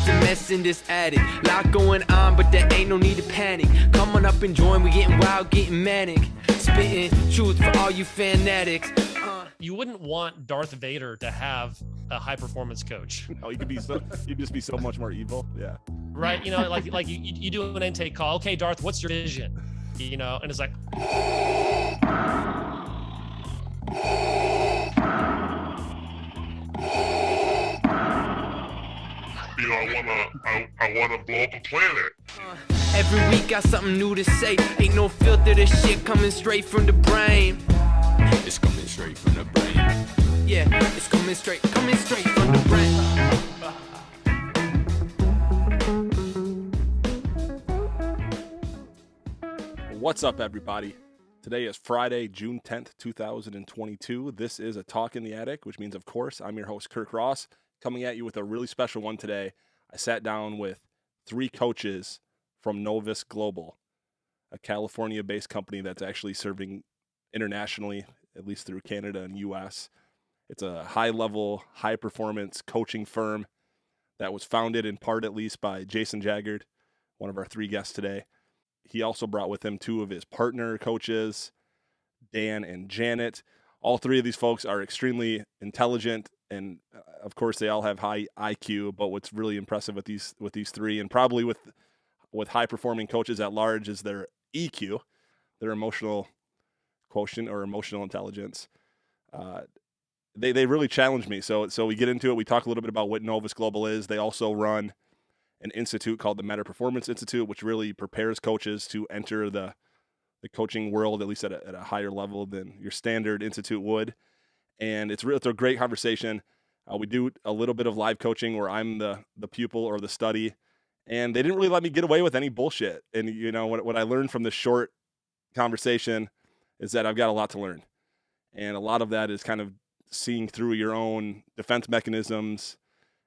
a mess in this attic. Lot going on, but there ain't no need to panic. Come on up and join, we getting wild, getting manic. Spitting truth for all you fanatics. You wouldn't want Darth Vader to have a high performance coach. No, you'd just be so much more evil. Yeah. Right. You know, like you do an intake call. Okay, Darth, what's your vision? You know, and it's like, you know, I wanna blow up a planet. Every week got something new to say. Ain't no filter, this shit coming straight from the brain. It's coming straight from the brain. Yeah, it's coming straight from the brain. What's up, everybody? Today is Friday, June 10th, 2022. This is a Talk in the Attic, which means, of course, I'm your host, Kirk Ross, coming at you with a really special one today. I sat down with 3 coaches from Novus Global, a California-based company that's actually serving internationally, at least through Canada and U.S. It's a high-level, high-performance coaching firm that was founded in part, at least, by Jason Jaggard, one of our 3 guests today. He also brought with him 2 of his partner coaches, Dan and Janet. All 3 of these folks are extremely intelligent, and of course, they all have high IQ. But what's really impressive with these 3, and probably with high-performing coaches at large, is their EQ, their emotional quotient or emotional intelligence. They really challenged me. So we get into it. We talk a little bit about what Novus Global is. They also run an institute called the Meta Performance Institute, which really prepares coaches to enter the coaching world, at least at a higher level than your standard institute would. And it's a great conversation. We do a little bit of live coaching where I'm the pupil or the study, and they didn't really let me get away with any bullshit. And you know what I learned from this short conversation is that I've got a lot to learn, and a lot of that is kind of seeing through your own defense mechanisms,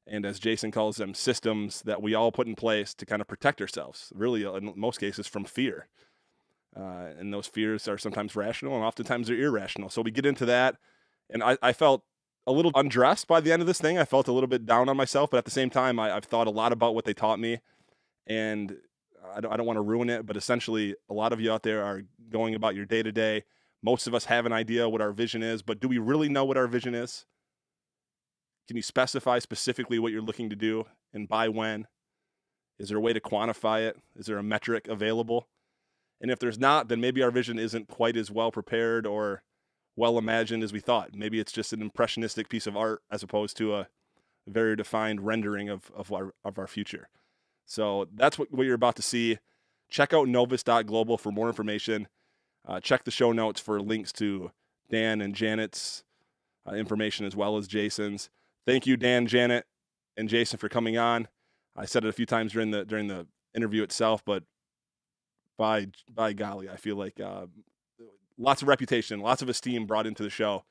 and as Jason calls them, systems that we all put in place to kind of protect ourselves, really, in most cases, from fear. And those fears are sometimes rational, and oftentimes they're irrational. So we get into that, and I felt a little undressed by the end of this thing. I felt a little bit down on myself, but at the same time, I've thought a lot about what they taught me, and I don't want to ruin it, but essentially, a lot of you out there are going about your day-to-day. Most of us have an idea what our vision is, but do we really know what our vision is? Can you specify specifically what you're looking to do and by when? Is there a way to quantify it? Is there a metric available? And if there's not, then maybe our vision isn't quite as well prepared or well imagined as we thought. Maybe it's just an impressionistic piece of art as opposed to a very defined rendering of our future. So that's what you're about to see. Check out novus.global for more information. Check the show notes for links to Dan and Janet's information as well as Jason's. Thank you, Dan, Janet, and Jason for coming on. I said it a few times during the interview itself, but by golly, I feel like lots of reputation, lots of esteem brought into the show.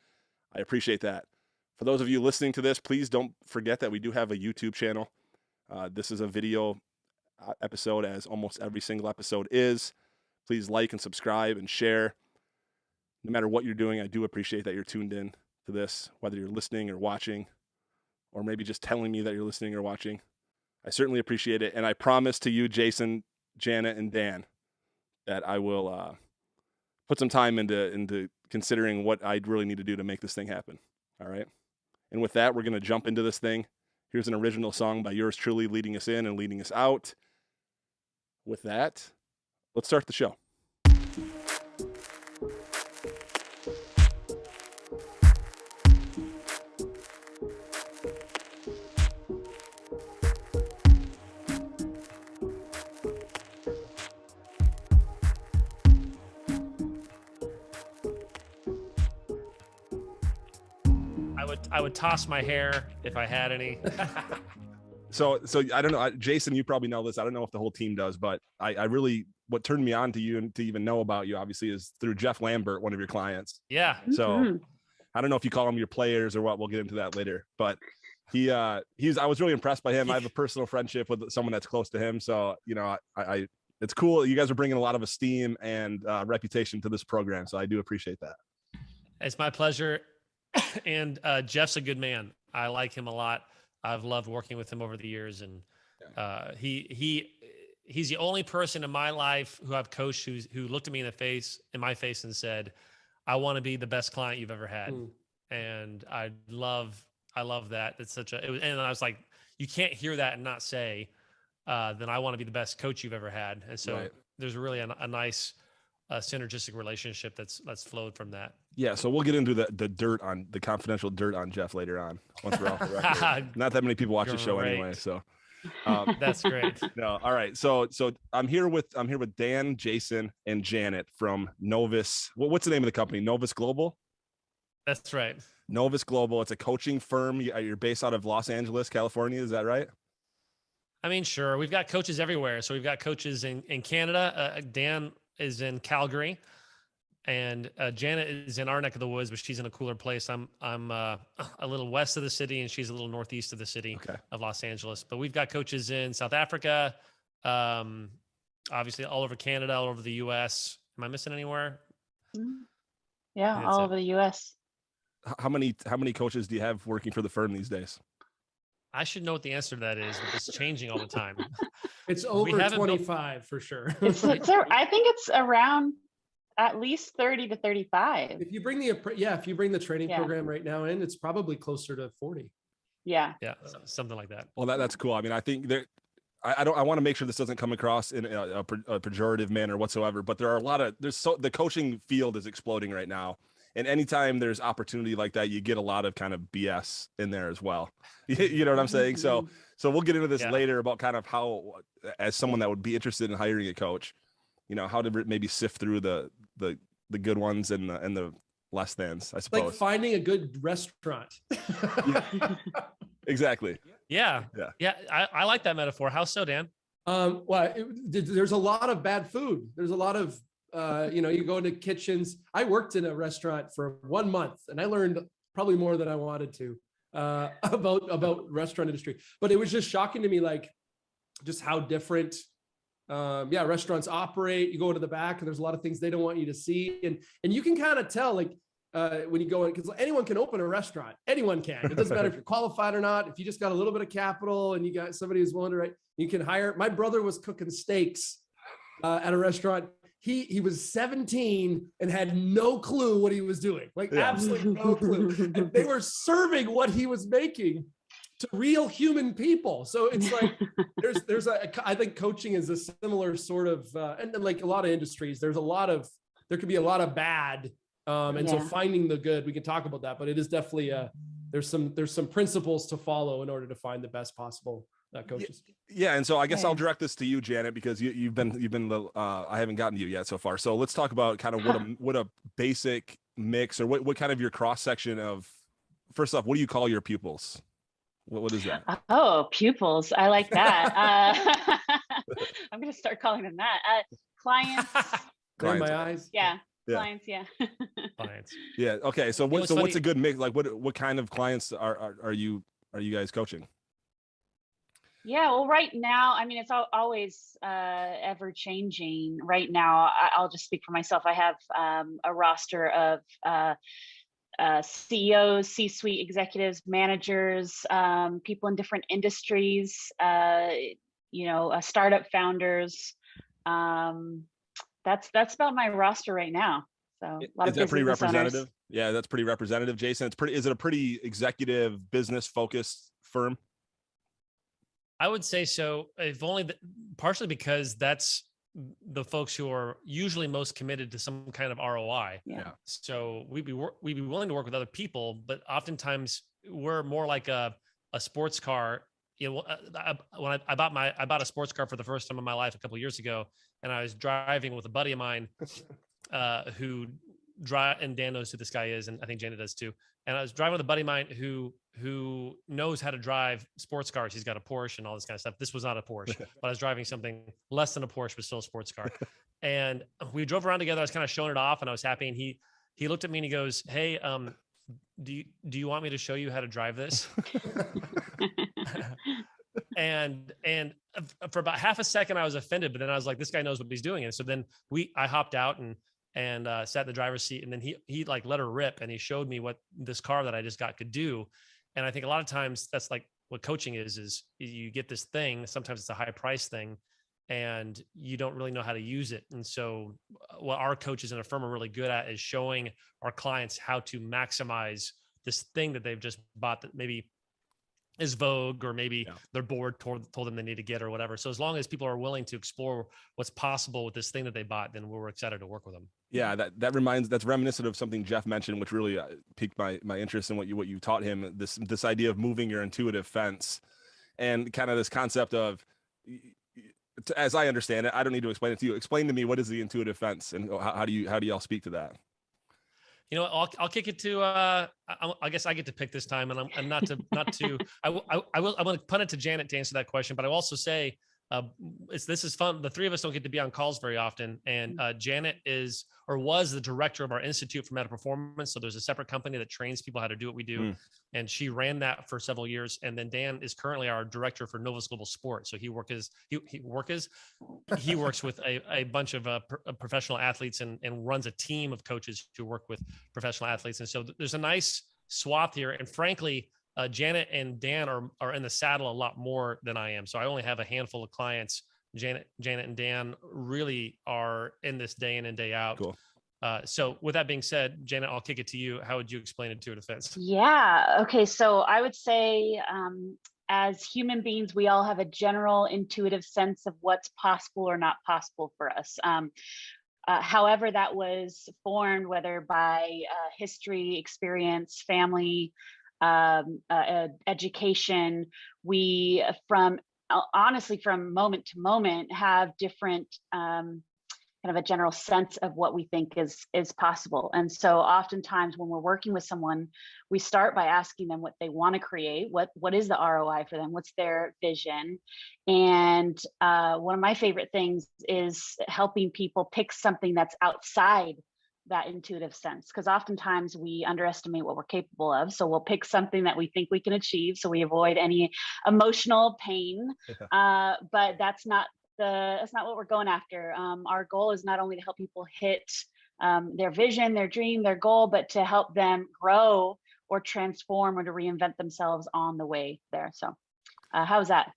I appreciate that. For those of you listening to this, please don't forget that we do have a YouTube channel. This is a video episode, as almost every single episode is. Please like and subscribe and share. No matter what you're doing, I do appreciate that you're tuned in to this, whether you're listening or watching, or maybe just telling me that you're listening or watching. I certainly appreciate it. And I promise to you, Jason, Janet, and Dan, that I will put some time into considering what I really need to do to make this thing happen. All right. And with that, we're going to jump into this thing. Here's an original song by yours truly, leading us in and leading us out. With that, let's start the show. I would toss my hair if I had any. So I don't know, Jason, you probably know this. I don't know if the whole team does, but I really, what turned me on to you and to even know about you, obviously, is through Jeff Lambert, one of your clients. Yeah. So I don't know if you call them your players or what. We'll get into that later. But I was really impressed by him. I have a personal friendship with someone that's close to him. So, you know, I it's cool. You guys are bringing a lot of esteem and reputation to this program. So I do appreciate that. It's my pleasure. And Jeff's a good man. I like him a lot. I've loved working with him over the years, and he's the only person in my life who I've coached who looked at me in my face and said, I want to be the best client you've ever had. And I love that. It's and I was like, you can't hear that and not say, then I want to be the best coach you've ever had. And so there's really a nice synergistic relationship that's flowed from that. Yeah, so we'll get into the confidential dirt on Jeff later on once we're off the record. Not that many people watch the show anyway, so that's great. No, all right. So I'm here with Dan, Jason, and Janet from Novus. What's the name of the company? Novus Global? That's right. Novus Global. It's a coaching firm. You're based out of Los Angeles, California. Is that right? I mean, sure. We've got coaches everywhere. So we've got coaches in Canada. Dan is in Calgary, and Janet is in our neck of the woods, but she's in a cooler place. I'm a little west of the city, and she's a little northeast of the city of Los Angeles. But we've got coaches in South Africa, obviously all over Canada, all over the U.S. Am I missing anywhere? Yeah, all over the U.S. How many coaches do you have working for the firm these days? I should know what the answer to that is, but it's changing all the time. It's over 25 for sure. I think it's around at least 30 to 35. If you bring the training program right now in, it's probably closer to 40. Yeah, something like that. Well, that's cool. I mean, I think that I want to make sure this doesn't come across in a pejorative manner whatsoever, but there are the coaching field is exploding right now. And anytime there's opportunity like that, you get a lot of kind of BS in there as well. You know what I'm saying? So we'll get into this later about kind of how, as someone that would be interested in hiring a coach, how to maybe sift through the good ones and the less thans, I suppose. Like finding a good restaurant. Exactly. Yeah. I like that metaphor. How so, Dan? There's a lot of bad food. There's a lot of, you go into kitchens. I worked in a restaurant for 1 month and I learned probably more than I wanted to about restaurant industry, but it was just shocking to me, like just how different restaurants operate. You go into the back and there's a lot of things they don't want you to see. And you can kind of tell, like, when you go in, because anyone can open a restaurant. Anyone can. It doesn't matter if you're qualified or not. If you just got a little bit of capital and you got somebody who's willing to write, you can hire. My brother was cooking steaks at a restaurant. He was 17 and had no clue what he was doing. Like absolutely no clue. And they were serving what he was making to real human people. So it's like, I think coaching is a similar sort of, and like a lot of industries, there could be a lot of bad. So finding the good, we can talk about that, but it is definitely there's some principles to follow in order to find the best possible coaches. Yeah. And so I guess I'll direct this to you, Janet, because you've been I haven't gotten to you yet so far. So let's talk about kind of what a basic mix, or what kind of your cross section of, first off, what do you call your pupils? What is that? Oh, pupils. I like that. I'm going to start calling them that. Clients. Close my eyes. Yeah. Clients. Yeah. Clients. Yeah. Okay. So what's a good mix? Like what kind of clients are you guys coaching? Yeah, well, right now, I mean, it's always ever changing. Right now, I'll just speak for myself. I have a roster of CEOs, C-suite executives, managers, people in different industries, startup founders. That's about my roster right now. So a lot is of that pretty representative? Owners. Yeah, that's pretty representative, Jason. Is it a pretty executive business focused firm? I would say so, if only partially because that's the folks who are usually most committed to some kind of ROI. Yeah. So we'd be willing to work with other people, but oftentimes we're more like a sports car. When I bought a sports car for the first time in my life a couple of years ago, and I was driving with a buddy of mine who and Dan knows who this guy is, and I think Janet does too. And I was driving with a buddy of mine who knows how to drive sports cars. He's got a Porsche and all this kind of stuff. This was not a Porsche, but I was driving something less than a Porsche, but still a sports car. And we drove around together. I was kind of showing it off, and I was happy. And he looked at me and he goes, "Hey, do you want me to show you how to drive this?" and for about half a second I was offended, but then I was like, this guy knows what he's doing. And so then I hopped out and sat in the driver's seat, and then he like let her rip, and he showed me what this car that I just got could do. And I think a lot of times that's like what coaching is you get this thing, sometimes it's a high price thing, and you don't really know how to use it. And so what our coaches in a firm are really good at is showing our clients how to maximize this thing that they've just bought that maybe is vogue, or maybe their board told them they need to get or whatever. So as long as people are willing to explore what's possible with this thing that they bought, then we're excited to work with them. Yeah, that's reminiscent of something Jeff mentioned, which really piqued my interest in what you taught him. This idea of moving your intuitive fence, and kind of this concept of, as I understand it, I don't need to explain it to you. Explain to me, what is the intuitive fence, and how do y'all speak to that? You know, I'll kick it to. I guess I get to pick this time, and I'm not to. I'm going to punt it to Janet to answer that question, but I will also say, this is fun. The three of us don't get to be on calls very often, and Janet was the director of our Institute for Meta Performance. So there's a separate company that trains people how to do what we do, and she ran that for several years. And then Dan is currently our director for Novus Global Sport. So he works with a bunch of professional athletes and runs a team of coaches who work with professional athletes. And so there's a nice swath here, and frankly, Janet and Dan are in the saddle a lot more than I am. So I only have a handful of clients. Janet and Dan really are in this day in and day out. Cool. So with that being said, Janet, I'll kick it to you. How would you explain intuitive fence? Yeah. Okay. So I would say, as human beings, we all have a general intuitive sense of what's possible or not possible for us. However, that was formed, whether by history, experience, family, education, we honestly from moment to moment have different kind of a general sense of what we think is possible. And so oftentimes when we're working with someone, we start by asking them what they want to create, what is the ROI for them, what's their vision. And one of my favorite things is helping people pick something that's outside that intuitive sense, because oftentimes we underestimate what we're capable of. So we'll pick something that we think we can achieve, so we avoid any emotional pain. But that's not what we're going after. Our goal is not only to help people hit their vision, their dream, their goal, but to help them grow or transform or to reinvent themselves on the way there. So how's that?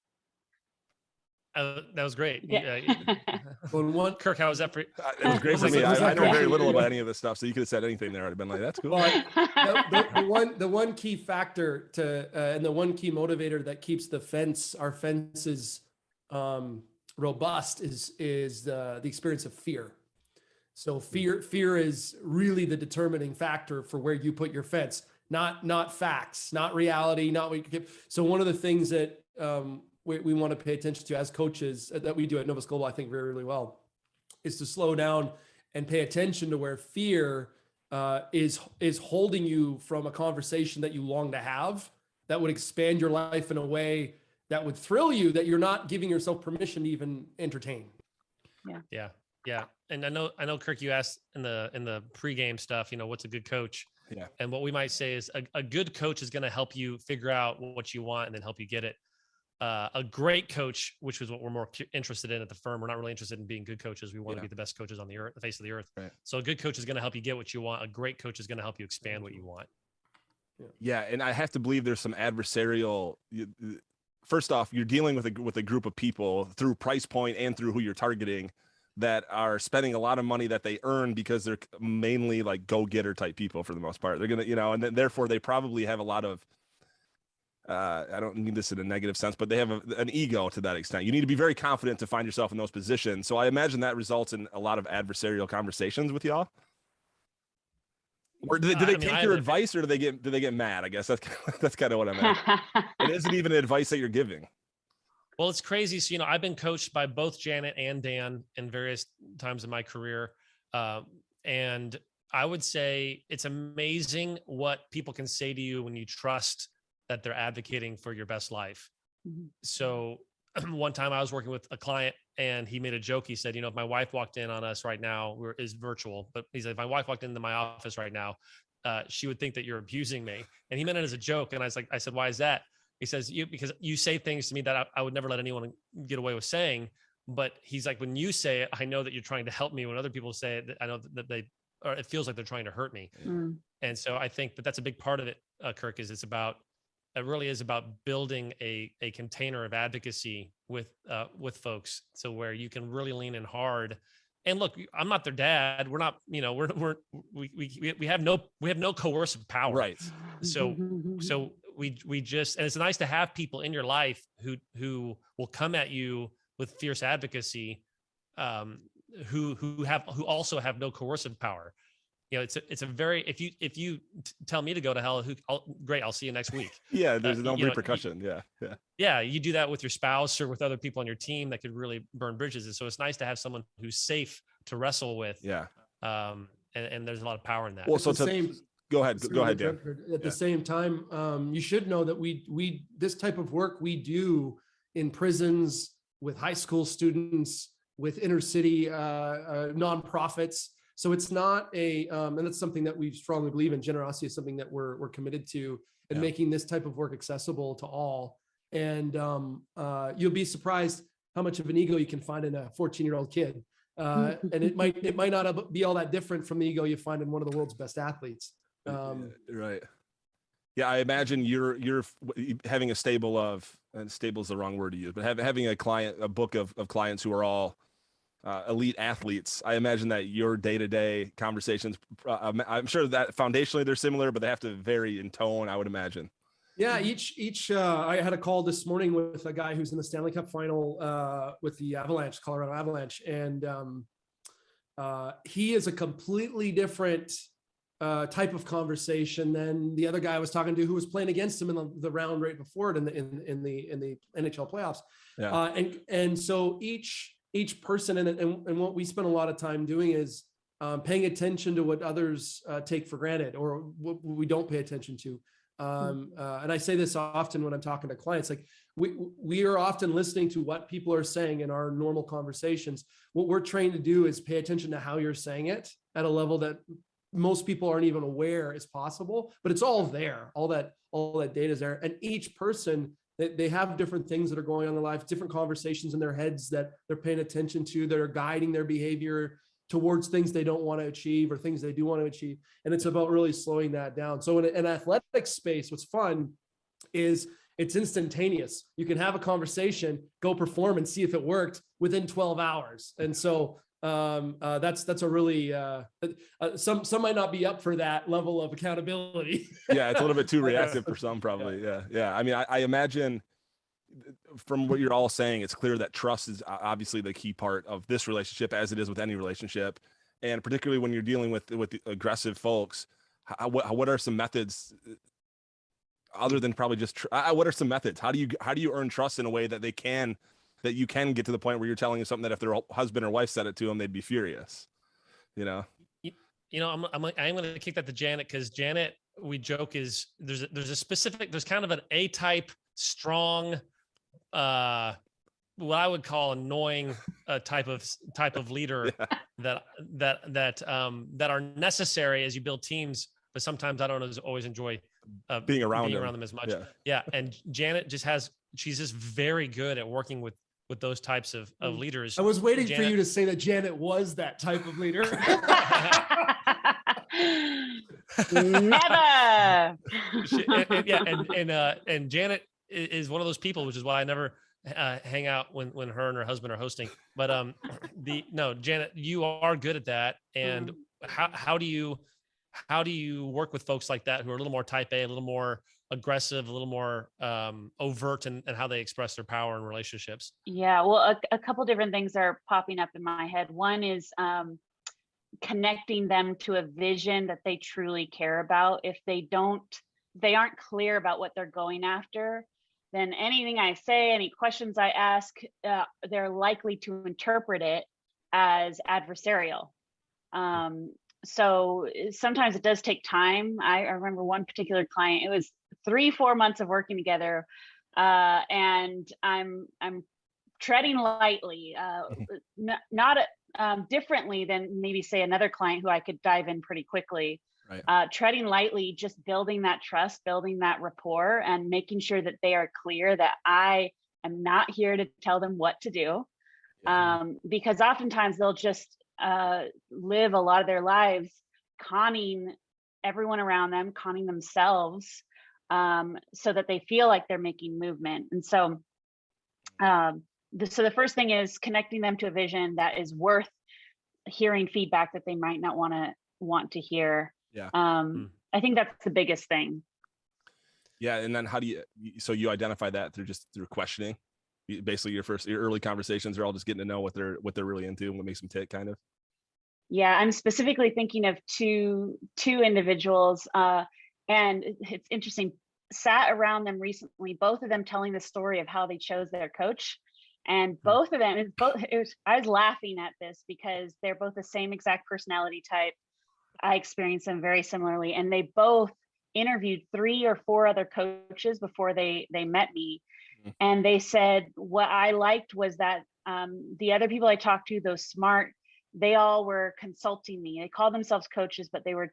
That was great. Yeah. Kirk, how was that for you? It was great for me. I know very little about any of this stuff, so you could have said anything there. I'd have been like, that's cool. The one key factor and the one key motivator that keeps our fences robust is the experience of fear. So fear is really the determining factor for where you put your fence, not facts, not reality, not what you can. So one of the things that we want to pay attention to as coaches that we do at Novus Global, I think very, really well, is to slow down and pay attention to where fear is holding you from a conversation that you long to have, that would expand your life in a way that would thrill you, that you're not giving yourself permission to even entertain. Yeah. And I know, Kirk, you asked in the pregame stuff, what's a good coach? Yeah. And what we might say is a good coach is going to help you figure out what you want and then help you get it. A great coach, which is what we're more interested in at the firm. We're not really interested in being good coaches. We want to be the best coaches on the earth, the face of the earth. Right. So a good coach is going to help you get what you want. A great coach is going to help you expand what you want. Yeah. And I have to believe there's some adversarial. First off, you're dealing with a group of people through price point and through who you're targeting that are spending a lot of money that they earn because they're mainly like go-getter type people for the most part. They're going to, and then therefore they probably have a lot of, I don't mean this in a negative sense, but they have an ego to that extent. You need to be very confident to find yourself in those positions. So I imagine that results in a lot of adversarial conversations with y'all. Or do they take your advice, or do they get mad? I guess that's kind of what I'm at. It isn't even advice that you're giving. Well, it's crazy. So, I've been coached by both Janet and Dan in various times in my career. And I would say it's amazing what people can say to you when you trust that they're advocating for your best life. Mm-hmm. So one time I was working with a client and he made a joke. He said, if my wife walked in on us right now, is virtual, but he said, if my wife walked into my office right now, she would think that you're abusing me. And he meant it as a joke. And I said, why is that? He says, because you say things to me that I would never let anyone get away with saying. But he's like, when you say it, I know that you're trying to help me. When other people say it, I know that it feels like they're trying to hurt me. Mm. And so I think that that's a big part of it, Kirk, is it's about it really is about building a container of advocacy with folks, so where you can really lean in hard. And look, I'm not their dad. We're not, we have no coercive power. Right. So we just, and it's nice to have people in your life who will come at you with fierce advocacy, who also have no coercive power. It's a very, if you tell me to go to hell, great, I'll see you next week. Yeah, there's no repercussion. Yeah. You do that with your spouse or with other people on your team that could really burn bridges. And so it's nice to have someone who's safe to wrestle with. Yeah. And there's a lot of power in that. Well, so go ahead, Dan. At the same time, you should know that we this type of work we do in prisons, with high school students, with inner city nonprofits. So it's not and that's something that we strongly believe in. Generosity is something that we're committed to, and making this type of work accessible to all. And you'll be surprised how much of an ego you can find in a 14-year-old kid. And it might not be all that different from the ego you find in one of the world's best athletes. Right. Yeah, I imagine you're having a stable of, and stable is the wrong word to use, but having a book of clients who are all elite athletes. I imagine that your day-to-day conversations, I'm sure that foundationally they're similar, but they have to vary in tone, I would imagine. Yeah, I had a call this morning with a guy who's in the Stanley Cup final with the Colorado Avalanche. And he is a completely different type of conversation than the other guy I was talking to, who was playing against him in the round right before it in the NHL playoffs. Yeah. And so each person, and what we spend a lot of time doing is paying attention to what others take for granted, or what we don't pay attention to. And I say this often when I'm talking to clients, like we are often listening to what people are saying in our normal conversations. What we're trained to do is pay attention to how you're saying it at a level that most people aren't even aware is possible, but it's all there. All that data is there. And each person, they have different things that are going on in their life, different conversations in their heads that they're paying attention to, that are guiding their behavior towards things they don't want to achieve or things they do want to achieve. And it's about really slowing that down. So in an athletic space, what's fun is it's instantaneous. You can have a conversation, go perform, and see if it worked within 12 hours. And so that's a really some might not be up for that level of accountability. Yeah, it's a little bit too reactive for some, probably. Yeah. I mean, I imagine from what you're all saying, it's clear that trust is obviously the key part of this relationship, as it is with any relationship, and particularly when you're dealing with the aggressive folks. What are some methods other than probably just what are some methods? How do you earn trust in a way that you can get to the point where you're telling them something that if their husband or wife said it to them, they'd be furious, I'm going to kick that to Janet, because Janet, we joke, is there's kind of an A-type, strong, what I would call annoying type of leader that are necessary as you build teams, but sometimes I don't always enjoy being around them as much. Yeah. And Janet she's just very good at working with those types of leaders. I was waiting for you to say that Janet was that type of leader. Never. And Janet is one of those people, which is why I never hang out when her and her husband are hosting. But Janet, you are good at that. And how do you work with folks like that who are a little more type A, a little more aggressive, a little more overt in how they express their power in relationships? Yeah, well, a couple different things are popping up in my head. One is connecting them to a vision that they truly care about. If they aren't clear about what they're going after, then anything I say, any questions I ask, they're likely to interpret it as adversarial. So sometimes it does take time. I remember one particular client, it was 3-4 months of working together, and I'm treading lightly, not differently than maybe say another client who I could dive in pretty quickly. Right. Treading lightly, just building that trust, building that rapport, and making sure that they are clear that I am not here to tell them what to do, because oftentimes they'll just live a lot of their lives conning everyone around them, conning themselves, so that they feel like they're making movement. And so, so the first thing is connecting them to a vision that is worth hearing feedback that they might not want to hear. Yeah. I think that's the biggest thing. Yeah. And then how do you identify that through questioning? Basically your early conversations are all just getting to know what they're really into and what makes them tick, kind of. Yeah, I'm specifically thinking of two individuals, and it's interesting. Sat around them recently, both of them telling the story of how they chose their coach, and both of them, I was laughing at this because they're both the same exact personality type. I experienced them very similarly, and they both interviewed 3 or 4 other coaches before they met me, and they said what I liked was that the other people I talked to, those smart, they all were consulting me. They called themselves coaches, but they were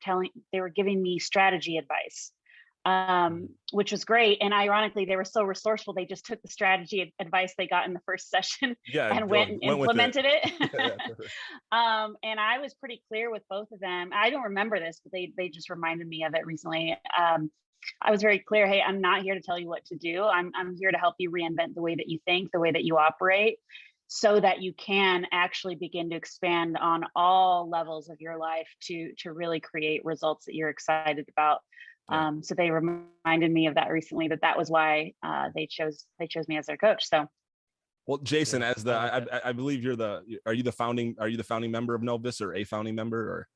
giving me strategy advice, which was great. And ironically, they were so resourceful. They just took the strategy advice they got in the first session and went and implemented it. And I was pretty clear with both of them. I don't remember this, but they just reminded me of it recently. I was very clear. Hey, I'm not here to tell you what to do. I'm here to help you reinvent the way that you think, the way that you operate, so that you can actually begin to expand on all levels of your life to really create results that you're excited about. So they reminded me of that recently, that was why they chose me as their coach. So, well, Jason, as I believe are you the founding member of Novus, or a founding member, or?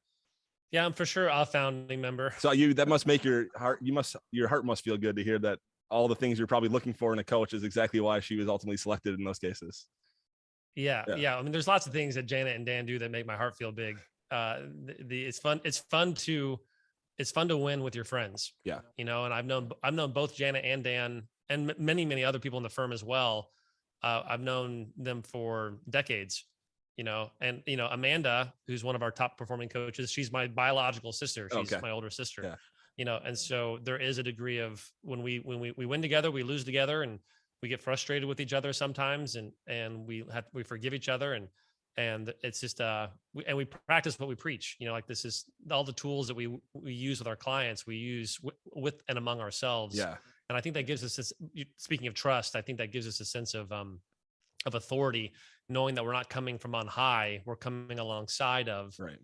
Yeah, I'm for sure a founding member. So that must make your heart must feel good to hear that all the things you're probably looking for in a coach is exactly why she was ultimately selected in those cases. Yeah. I mean, there's lots of things that Janet and Dan do that make my heart feel big. It's fun to win with your friends. Yeah. You know, and I've known both Janet and Dan and many other people in the firm as well. I've known them for decades, you know, and, you know, Amanda, who's one of our top performing coaches, she's my biological sister. She's my older sister, you know? And so there is a degree of when we win together, we lose together, and we get frustrated with each other sometimes, and we forgive each other, and it's just we practice what we preach. You know, like, this is all the tools that we use with our clients, we use with and among ourselves. Yeah, and I think that gives us this. Speaking of trust, I think that gives us a sense of authority, knowing that we're not coming from on high, we're coming alongside of, right,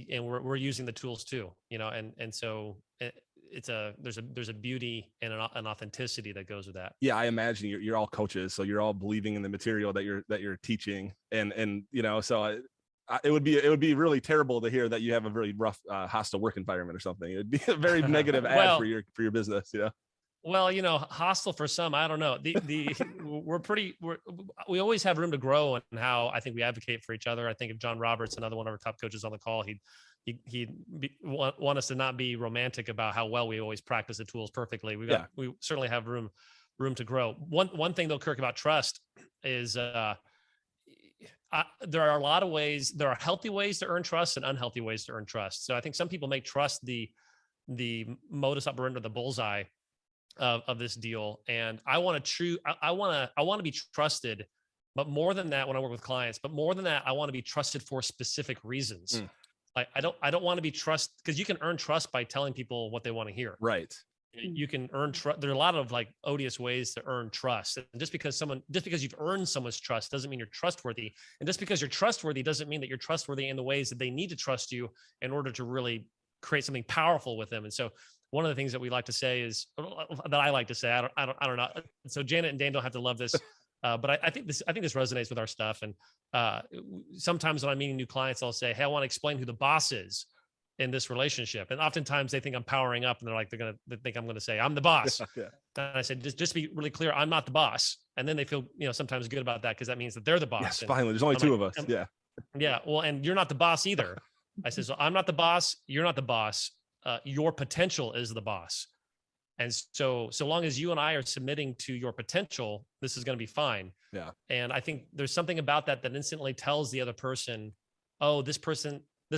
and we're using the tools too. You know, and so. There's a beauty and an authenticity that goes with that. Yeah, I imagine you're all coaches, so you're all believing in the material that you're teaching, and you know, so it would be really terrible to hear that you have a very rough, hostile work environment or something. It'd be a very negative ad for your business, you know. Well, you know, hostile for some, I don't know. We always have room to grow in how I think we advocate for each other. I think if John Roberts, another one of our top coaches on the call, he'd want us to not be romantic about how well we always practice the tools perfectly. We certainly have room to grow. One thing though, Kirk, about trust is there are a lot of ways. There are healthy ways to earn trust and unhealthy ways to earn trust. So I think some people make trust the modus operandi, the bullseye of this deal. And I want to be trusted, but more than that, when I work with clients, but more than that, I want to be trusted for specific reasons. I don't want to be trust, because you can earn trust by telling people what they want to hear. Right. You can earn trust. There are a lot of like odious ways to earn trust. And just because you've earned someone's trust doesn't mean you're trustworthy. And just because you're trustworthy doesn't mean that you're trustworthy in the ways that they need to trust you in order to really create something powerful with them. And so one of the things that we like to say is that I like to say, I don't know. So Janet and Dan don't have to love this. But I think this resonates with our stuff. And sometimes when I'm meeting new clients, I'll say, hey, I want to explain who the boss is in this relationship. And oftentimes they think I'm powering up, and they think I'm going to say, I'm the boss. Yeah. And I said, just be really clear. I'm not the boss. And then they feel, you know, sometimes good about that, because that means that they're the boss. Yes, finally, there's only two of us. Yeah. Yeah. Well, and you're not the boss either. I said, so I'm not the boss. You're not the boss. Your potential is the boss. And so long as you and I are submitting to your potential, this is going to be fine. Yeah. And I think there's something about that instantly tells the other person, oh, this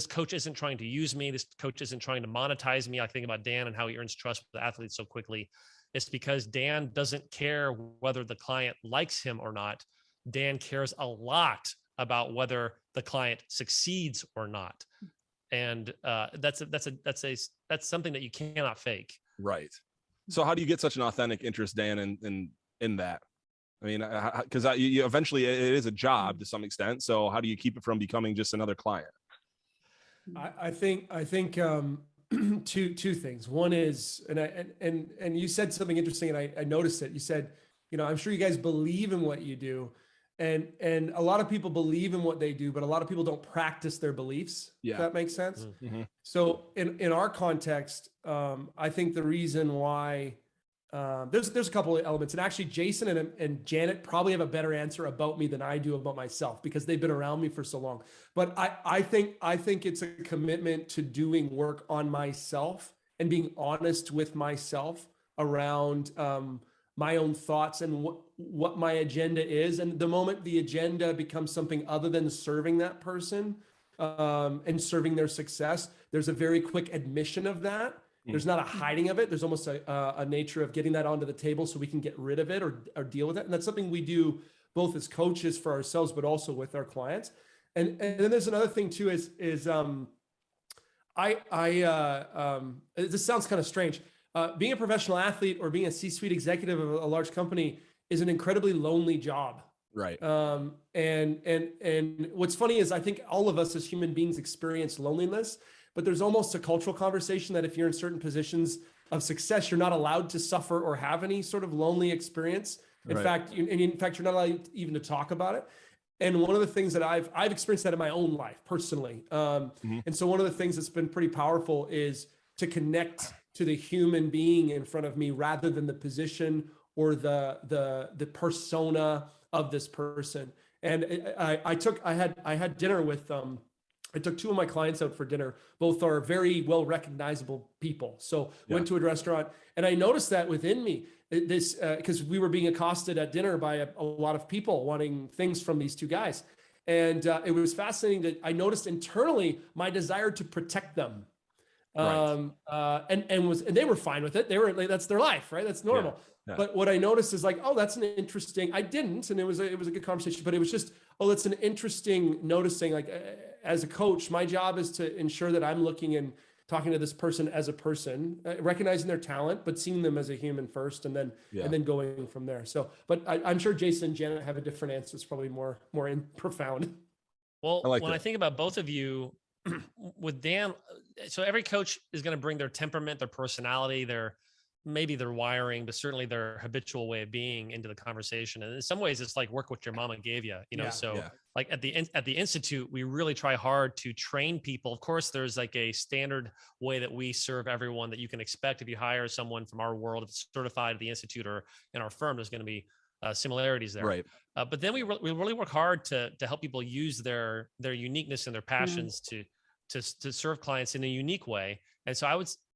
coach isn't trying to use me. This coach isn't trying to monetize me. I think about Dan and how he earns trust with athletes so quickly. It's because Dan doesn't care whether the client likes him or not. Dan cares a lot about whether the client succeeds or not. And that's something that you cannot fake. Right. So how do you get such an authentic interest, Dan, in that? I mean, because you eventually it is a job to some extent. So how do you keep it from becoming just another client? I think two things. One is, and you said something interesting, and I noticed it. You said, I'm sure you guys believe in what you do, and a lot of people believe in what they do, but a lot of people don't practice their beliefs. Yeah. If that makes sense. Mm-hmm. So in our context, I think the reason why there's a couple of elements, and actually Jason and Janet probably have a better answer about me than I do about myself because they've been around me for so long. But I think it's a commitment to doing work on myself and being honest with myself around my own thoughts and what my agenda is. And the moment the agenda becomes something other than serving that person and serving their success, there's a very quick admission of that. There's not a hiding of it. There's almost a nature of getting that onto the table so we can get rid of it or deal with it. And that's something we do both as coaches for ourselves, but also with our clients. And then there's another thing too is this sounds kind of strange. Being a professional athlete or being a C-suite executive of a large company is an incredibly lonely job. Right. And what's funny is I think all of us as human beings experience loneliness. But there's almost a cultural conversation that if you're in certain positions of success, you're not allowed to suffer or have any sort of lonely experience. In fact, you're not allowed even to talk about it. And one of the things that I've experienced that in my own life personally. And so one of the things that's been pretty powerful is to connect to the human being in front of me rather than the position or the persona of this person. And I had dinner with I took two of my clients out for dinner. Both are very well recognizable people. So went to a restaurant and I noticed that within me, this, because we were being accosted at dinner by a lot of people wanting things from these two guys. And it was fascinating that I noticed internally my desire to protect them. And they were fine with it. They were like, that's their life, right? That's normal. Yeah. But what I noticed is like, oh, that's an interesting, I didn't, and it was a good conversation, but it was just, oh, that's an interesting noticing, like as a coach, my job is to ensure that I'm looking and talking to this person as a person, recognizing their talent, but seeing them as a human first, and then going from there. So, but I'm sure Jason and Janet have a different answer. It's probably more profound. Well, I think about both of you with Dan, so every coach is going to bring their temperament, their personality, maybe their wiring, but certainly their habitual way of being into the conversation. And in some ways it's like work what your mama gave you, like at the Institute, we really try hard to train people. Of course, there's like a standard way that we serve everyone that you can expect if you hire someone from our world, if it's certified at the Institute or in our firm, there's going to be similarities there. Right. But then we really work hard to help people use their uniqueness and their passions to serve clients in a unique way. And so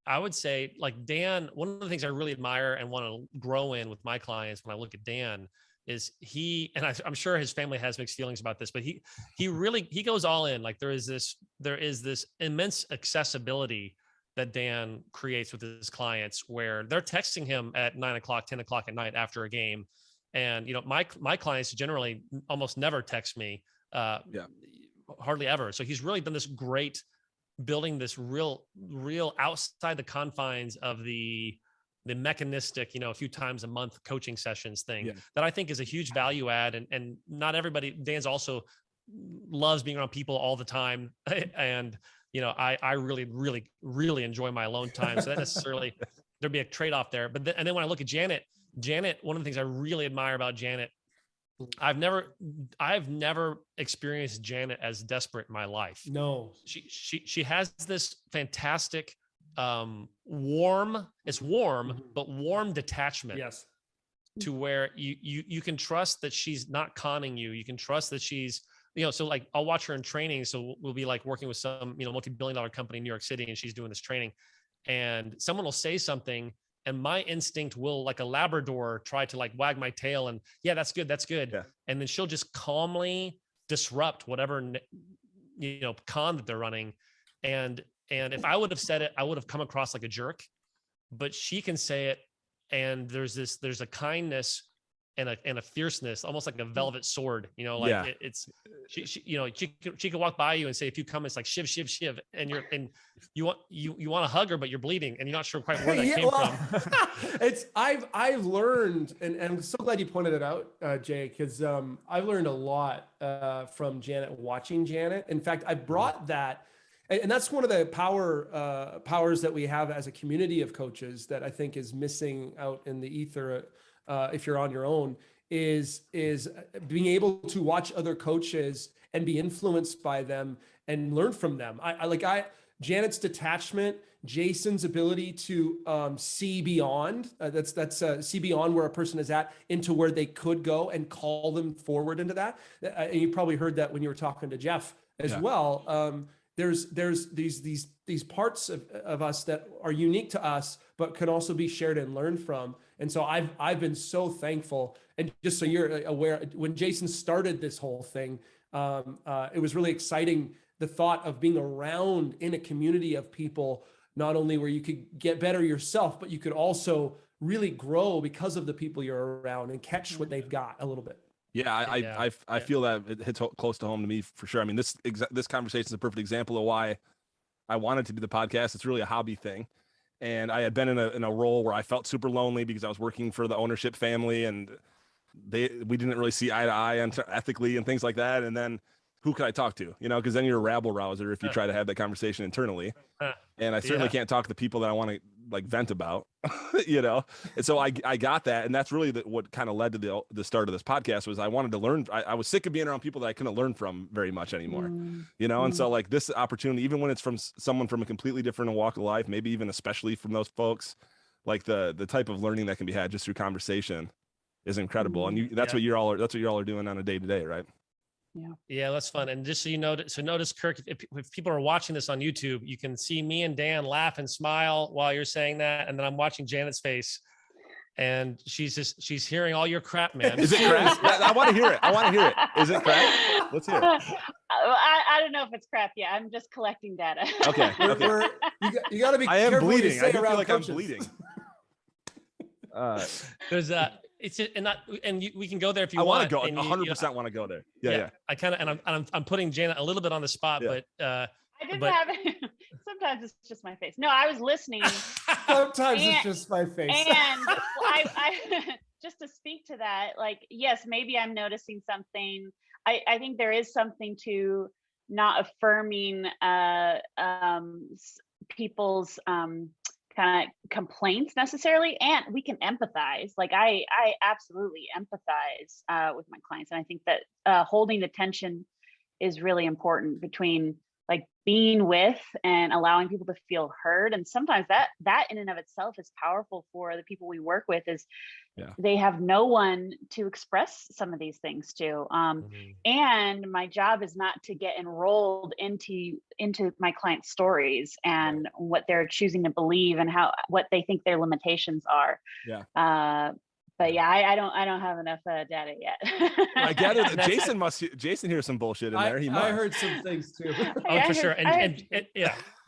I would say, like Dan, one of the things I really admire and want to grow in with my clients when I look at Dan is I'm sure his family has mixed feelings about this, but he goes all in. Like there is this immense accessibility that Dan creates with his clients where they're texting him at 9 o'clock, 10 o'clock at night after a game. And, my clients generally almost never text me, hardly ever. So he's really done this great building this real outside the confines of the mechanistic, a few times a month coaching sessions thing that I think is a huge value add. And not everybody, Dan's also loves being around people all the time. And, I really, really, really enjoy my alone time. So that necessarily, there'd be a trade-off there. But then when I look at Janet, one of the things I really admire about Janet, I've never experienced Janet as desperate in my life. No, she has this fantastic, warm, but warm detachment. Yes. To where you can trust that she's not conning you. You can trust that she's, so like I'll watch her in training. So we'll be like working with some, multi-billion-dollar company in New York City, and she's doing this training, and someone will say something, and my instinct will, like a Labrador, try to like wag my tail and that's good. Yeah. And then she'll just calmly disrupt whatever, con that they're running. And if I would have said it, I would have come across like a jerk, but she can say it. And there's a kindness and a fierceness, almost like a velvet sword, like Yeah. she could walk by you and say a few comments like shiv, shiv, shiv. And you want to hug her, but you're bleeding and you're not sure quite where that came from. I've learned, and I'm so glad you pointed it out, Jay, because I've learned a lot from Janet, watching Janet. In fact, I brought that, and that's one of the powers that we have as a community of coaches that I think is missing out in the ether. If you're on your own, is being able to watch other coaches and be influenced by them and learn from them. Janet's detachment, Jason's ability to see beyond, see beyond where a person is at into where they could go and call them forward into that. And you probably heard that when you were talking to Jeff as well. There's these parts of us that are unique to us, but can also be shared and learned from. And so I've been so thankful. And just so you're aware, when Jason started this whole thing, it was really exciting. The thought of being around in a community of people, not only where you could get better yourself, but you could also really grow because of the people you're around and catch what they've got a little bit. Yeah, I feel that it hits close to home to me for sure. I mean, this conversation is a perfect example of why I wanted to do the podcast. It's really a hobby thing. And I had been in a role where I felt super lonely because I was working for the ownership family and we didn't really see eye to eye ethically and things like that. And then who could I talk to? Because then you're a rabble rouser if you try to have that conversation internally. And I certainly can't talk to the people that I want to vent about, And so I got that. And that's really what kind of led to the start of this podcast was I wanted to learn. I was sick of being around people that I couldn't learn from very much anymore, And so this opportunity, even when it's from someone from a completely different walk of life, maybe even especially from those folks, the type of learning that can be had just through conversation is incredible. And that's what you all are doing on a day to day, right? Yeah, that's fun. And just so you know, notice, Kirk, if people are watching this on YouTube, you can see me and Dan laugh and smile while you're saying that. And then I'm watching Janet's face and she's hearing all your crap, man. Is it crap? I want to hear it. Is it crap? Let's hear it. I don't know if it's crap yet. I'm just collecting data. Okay. You got to be I am careful bleeding. I do feel like coaches. I'm bleeding. There's it's just, we can go there if you want. I want to go. 100% want to go there. Yeah. I kind of, and I'm putting Janet a little bit on the spot, but I didn't have it. Sometimes it's just my face. No, I was listening. Sometimes it's just my face. And I just to speak to that, yes, maybe I'm noticing something. I think there is something to not affirming people's kind of complaints necessarily, and we can empathize. I absolutely empathize with my clients, and I think that holding the tension is really important between being with and allowing people to feel heard. And sometimes that in and of itself is powerful for the people we work with, is they have no one to express some of these things to. And my job is not to get enrolled into my clients' stories and what they're choosing to believe and what they think their limitations are. But I don't have enough data yet. I get it. Jason hears some bullshit in there. I heard some things too. For sure. And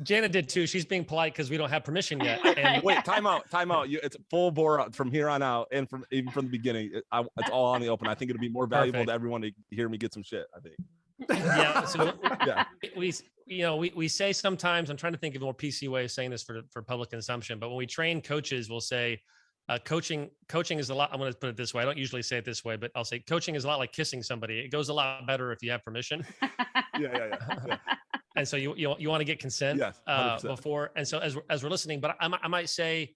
Janet did too. She's being polite because we don't have permission yet. And wait, time out. It's full bore from here on out, and even from the beginning. It's all on the open. I think it'll be more valuable to everyone to hear me get some shit. I think. So we say sometimes. I'm trying to think of a more PC way of saying this for public consumption. But when we train coaches, we'll say. Coaching is a lot. I'm going to put it this way. I don't usually say it this way, but I'll say coaching is a lot like kissing somebody. It goes a lot better if you have permission. Yeah. And so you want to get consent before. And so as we're listening, but I might say,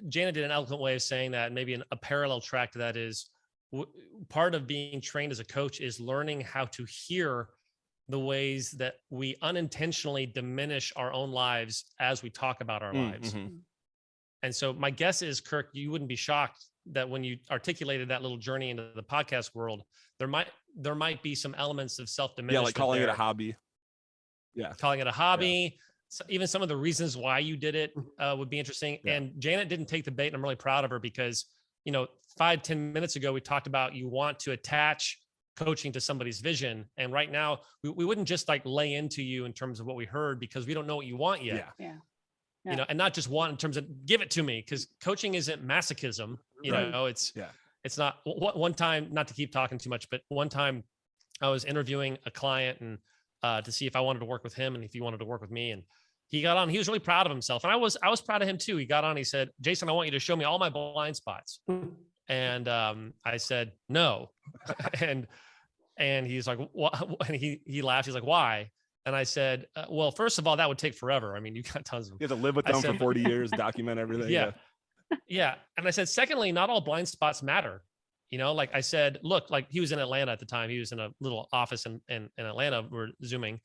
Janet did an eloquent way of saying that. And maybe a parallel track to that is part of being trained as a coach is learning how to hear the ways that we unintentionally diminish our own lives as we talk about our lives. And so my guess is, Kirk, you wouldn't be shocked that when you articulated that little journey into the podcast world, there might be some elements of self-diminishment. Yeah, like calling it a hobby. Yeah. Calling it a hobby. So even some of the reasons why you did it would be interesting. Yeah. And Janet didn't take the bait, and I'm really proud of her because, 5-10 minutes ago, we talked about you want to attach coaching to somebody's vision. And right now we wouldn't just lay into you in terms of what we heard because we don't know what you want yet. Yeah. And not just want in terms of give it to me, because coaching isn't masochism, it's it's not one time, not to keep talking too much, but one time I was interviewing a client and to see if I wanted to work with him and if he wanted to work with me. And he got on, he was really proud of himself. And I was proud of him too. He got on, he said, Jason, I want you to show me all my blind spots. And I said, no. and he's like, what? And he laughed. He's like, why? And I said, well, first of all, that would take forever. I mean, you got tons of them. You have to live with them for 40 years, document everything. Yeah. Yeah. And I said, secondly, not all blind spots matter. You know, like I said, look, like he was in Atlanta at the time. He was in a little office in Atlanta. We're Zooming.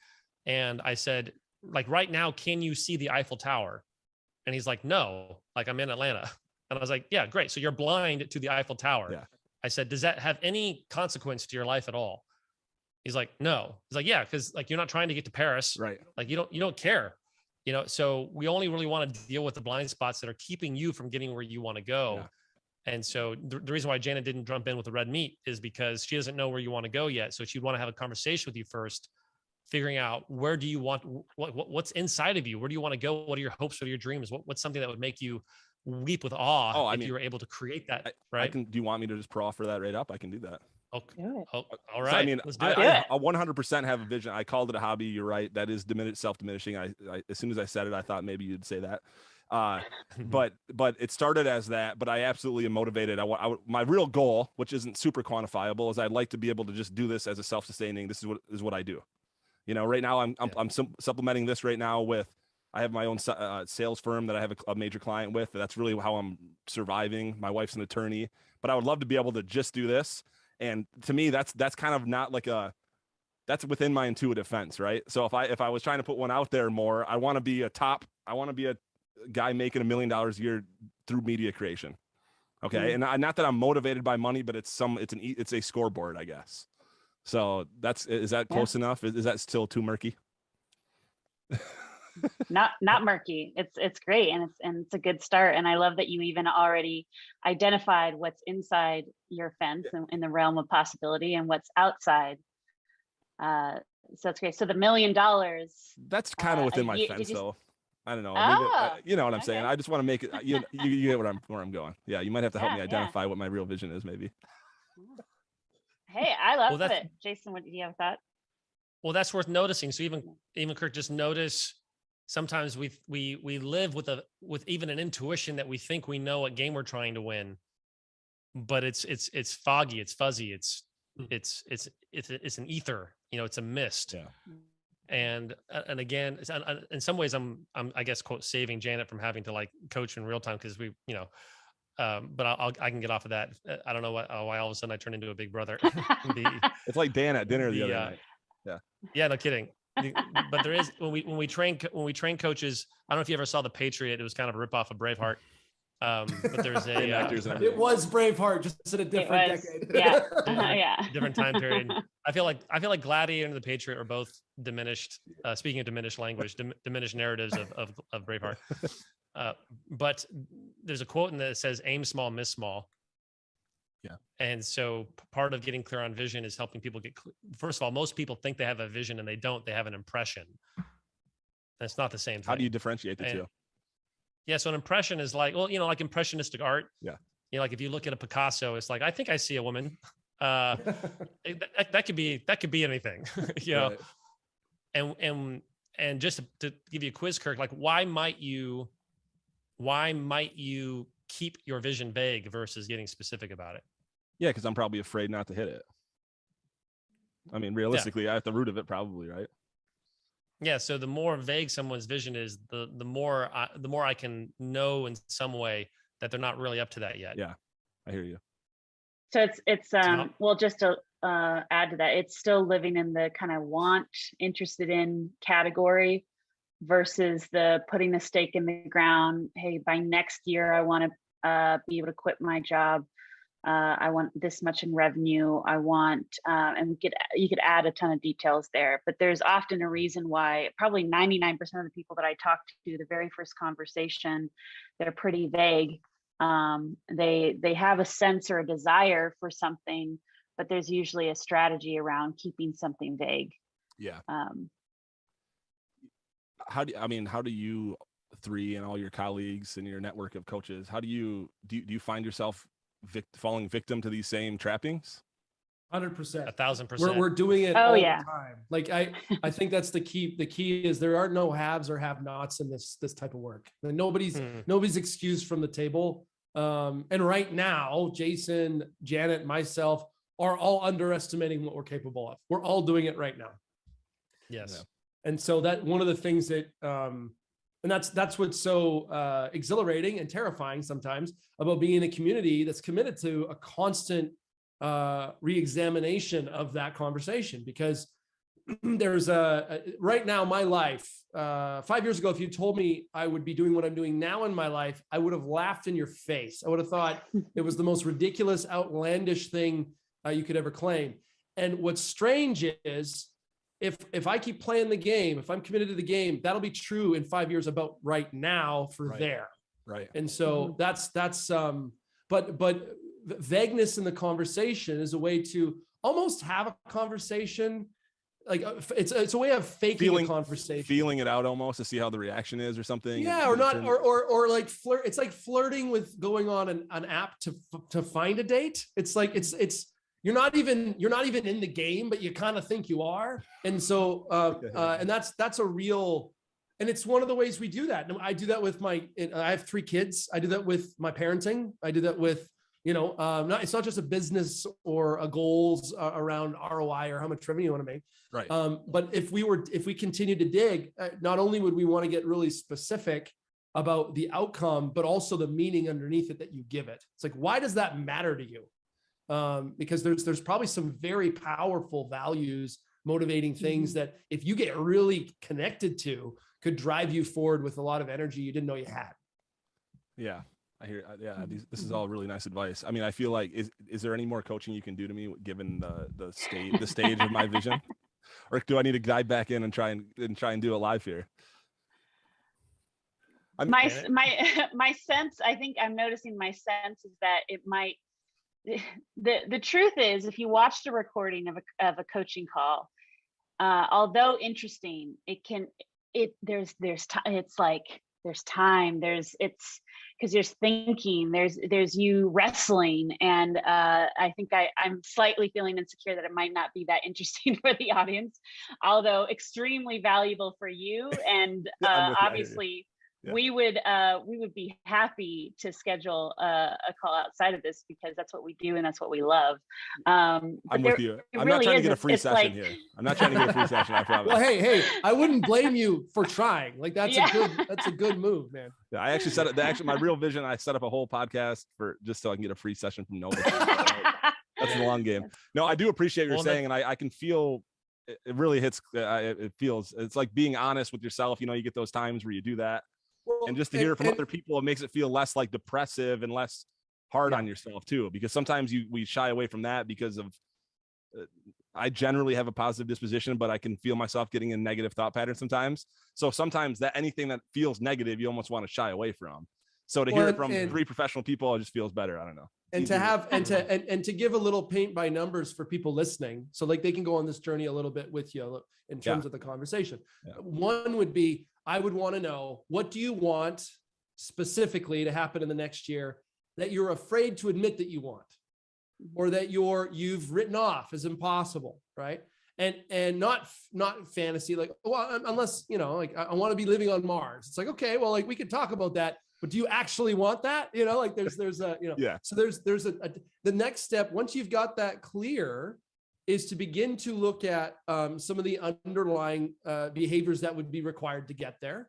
And I said, like, right now, can you see the Eiffel Tower? And he's like, no, like I'm in Atlanta. And I was like, yeah, great. So you're blind to the Eiffel Tower. Yeah. I said, does that have any consequence to your life at all? He's like, no. He's like, yeah, because like you're not trying to get to Paris. Right. Like you don't care. You know, so we only really want to deal with the blind spots that are keeping you from getting where you want to go. Yeah. And so the reason why Janet didn't jump in with the red meat is because she doesn't know where you want to go yet. So she'd want to have a conversation with you first, figuring out where do you want, what's inside of you? Where do you want to go? What are your hopes? What are your dreams? What's something that would make you weep with awe if you were able to create that, right? Do you want me to just proffer that right up? I can do that. Okay. All right. So, I mean, let's do it. I 100% have a vision. I called it a hobby. You're right. That is self-diminishing. I as soon as I said it, I thought maybe you'd say that. But it started as that, but I absolutely am motivated. My real goal, which isn't super quantifiable, is I'd like to be able to just do this as a self-sustaining. This is what I do. You know, right now I'm supplementing this right now with, I have my own sales firm that I have a major client with. That's really how I'm surviving. My wife's an attorney, but I would love to be able to just do this. And to me, that's kind of not like that's within my intuitive fence, right? So if I was trying to put one out there more, I want to be a guy making $1 million a year through media creation. Okay. Mm-hmm. And not that I'm motivated by money, but it's a scoreboard, I guess. So is that close enough? Is that still too murky? Not murky. It's great. And it's a good start. And I love that you even already identified what's inside your fence in the realm of possibility and what's outside. So that's great. So the $1 million. That's kind of within my fence though. I don't know. You know what I'm saying? I just want to make it, you get where I'm going. Yeah. You might have to help me identify what my real vision is maybe. Hey, I love it. Jason, what do you have a thought? Well, that's worth noticing. So even Kirk, just notice sometimes we live with even an intuition that we think we know what game we're trying to win, but it's foggy, it's fuzzy, it's an ether, you know, it's a mist. Yeah. And again, in some ways I'm I guess quote saving Janet from having to like coach in real time because we, you know, but I can get off of that. I don't know why all of a sudden I turned into a big brother. It's like Dan at dinner the other night. Yeah. Yeah, no kidding. But there is when we train coaches. I don't know if you ever saw The Patriot. It was kind of a ripoff of Braveheart. But there's it was Braveheart, just in a different decade. Yeah. Different time period. I feel like Gladiator and The Patriot are both diminished. Speaking of diminished language, diminished narratives of Braveheart. But there's a quote in that says, "Aim small, miss small." Yeah. And so part of getting clear on vision is helping people get clear. First of all, most people think they have a vision and they don't. They have an impression. That's not the same thing. How do you differentiate the two? Yeah. So an impression is like, well, you know, like impressionistic art. Yeah. You know, like if you look at a Picasso, it's like, I think I see a woman. That could be anything, you know? Right. And just to give you a quiz, Kirk, like why might you keep your vision vague versus getting specific about it? Yeah, because I'm probably afraid not to hit it. I mean, realistically, at the root of it, probably, right? Yeah. So the more vague someone's vision is, the more I can know in some way that they're not really up to that yet. Yeah, I hear you. So it's well, just to add to that, it's still living in the kind of want, interested in category versus the putting the stake in the ground. Hey, by next year, I want to be able to quit my job. I want this much in revenue. I want, and you could add a ton of details there, but there's often a reason why probably 99% of the people that I talk to, the very first conversation, they're pretty vague. They have a sense or a desire for something, but there's usually a strategy around keeping something vague. Yeah. How do you three and all your colleagues and your network of coaches, how do you find yourself falling victim to these same trappings? 100%. 1,000%. We're doing it Oh, all yeah. the time. Like I think that's the key. The key is there are no haves or have-nots in this type of work. And nobody's excused from the table. And right now, Jason, Janet, myself are all underestimating what we're capable of. We're all doing it right now. Yes. Yeah. And so that one of the things that, and that's what's so exhilarating and terrifying sometimes about being in a community that's committed to a constant re-examination of that conversation, because there's right now, my life, 5 years ago, if you told me I would be doing what I'm doing now in my life, I would have laughed in your face. I would have thought it was the most ridiculous, outlandish thing you could ever claim. And what's strange is if I keep playing the game, if I'm committed to the game, that'll be true in 5 years about right now for there. Right. And so that's but vagueness in the conversation is a way to almost have a conversation. Like it's a way of faking a conversation, feeling it out almost to see how the reaction is or something. Yeah, or not, or like flirt. It's like flirting with going on an app to find a date. It's like it's you're not even in the game, but you kind of think you are. And so and that's a real, and it's one of the ways we do that. And I do that with I have 3 kids. I do that with my parenting. I do that with, it's not just a business or a goals around ROI or how much revenue you want to make. Right. But if we continue to dig, not only would we want to get really specific about the outcome, but also the meaning underneath it that you give it. It's like, why does that matter to you? Because there's probably some very powerful values, motivating things that if you get really connected to, could drive you forward with a lot of energy you didn't know you had. Yeah. I hear, this is all really nice advice. I mean, I feel like, is there any more coaching you can do to me given the stage of my vision, or do I need to dive back in and try and do it live here? My sense, I think I'm noticing my sense is that it might, the truth is, if you watched a recording of a coaching call, although interesting, there's time, because there's thinking, there's you wrestling. And I think I'm slightly feeling insecure that it might not be that interesting for the audience, although extremely valuable for you. And obviously we would be happy to schedule a call outside of this, because that's what we do and that's what we love. I'm with you. I'm not trying to get a free session here. I'm not trying to get a free session, I promise. Well, hey, I wouldn't blame you for trying. Like that's a good move, man. Yeah, I actually set up my real vision. I set up a whole podcast just so I can get a free session from nobody. That's the long game. No, I do appreciate what you're saying, and I can feel it really hits. It's like being honest with yourself. You get those times where you do that. And just to hear it from other people, it makes it feel less like depressive and less hard on yourself too, because sometimes we shy away from that because of I generally have a positive disposition, but I can feel myself getting in negative thought patterns sometimes. So sometimes that anything that feels negative, you almost want to shy away from. So to hear it from 3 professional people, it just feels better. I don't know. And to have and to give a little paint by numbers for people listening, so like they can go on this journey a little bit with you in terms of the conversation. One would be, I would want to know, what do you want specifically to happen in the next year that you're afraid to admit that you want, or that you've written off as impossible, right? And not fantasy, like, well, unless like I want to be living on Mars. It's like, okay, well, like we could talk about that, but do you actually want that? Like there's a So there's the next step once you've got that clear is to begin to look at some of the underlying behaviors that would be required to get there.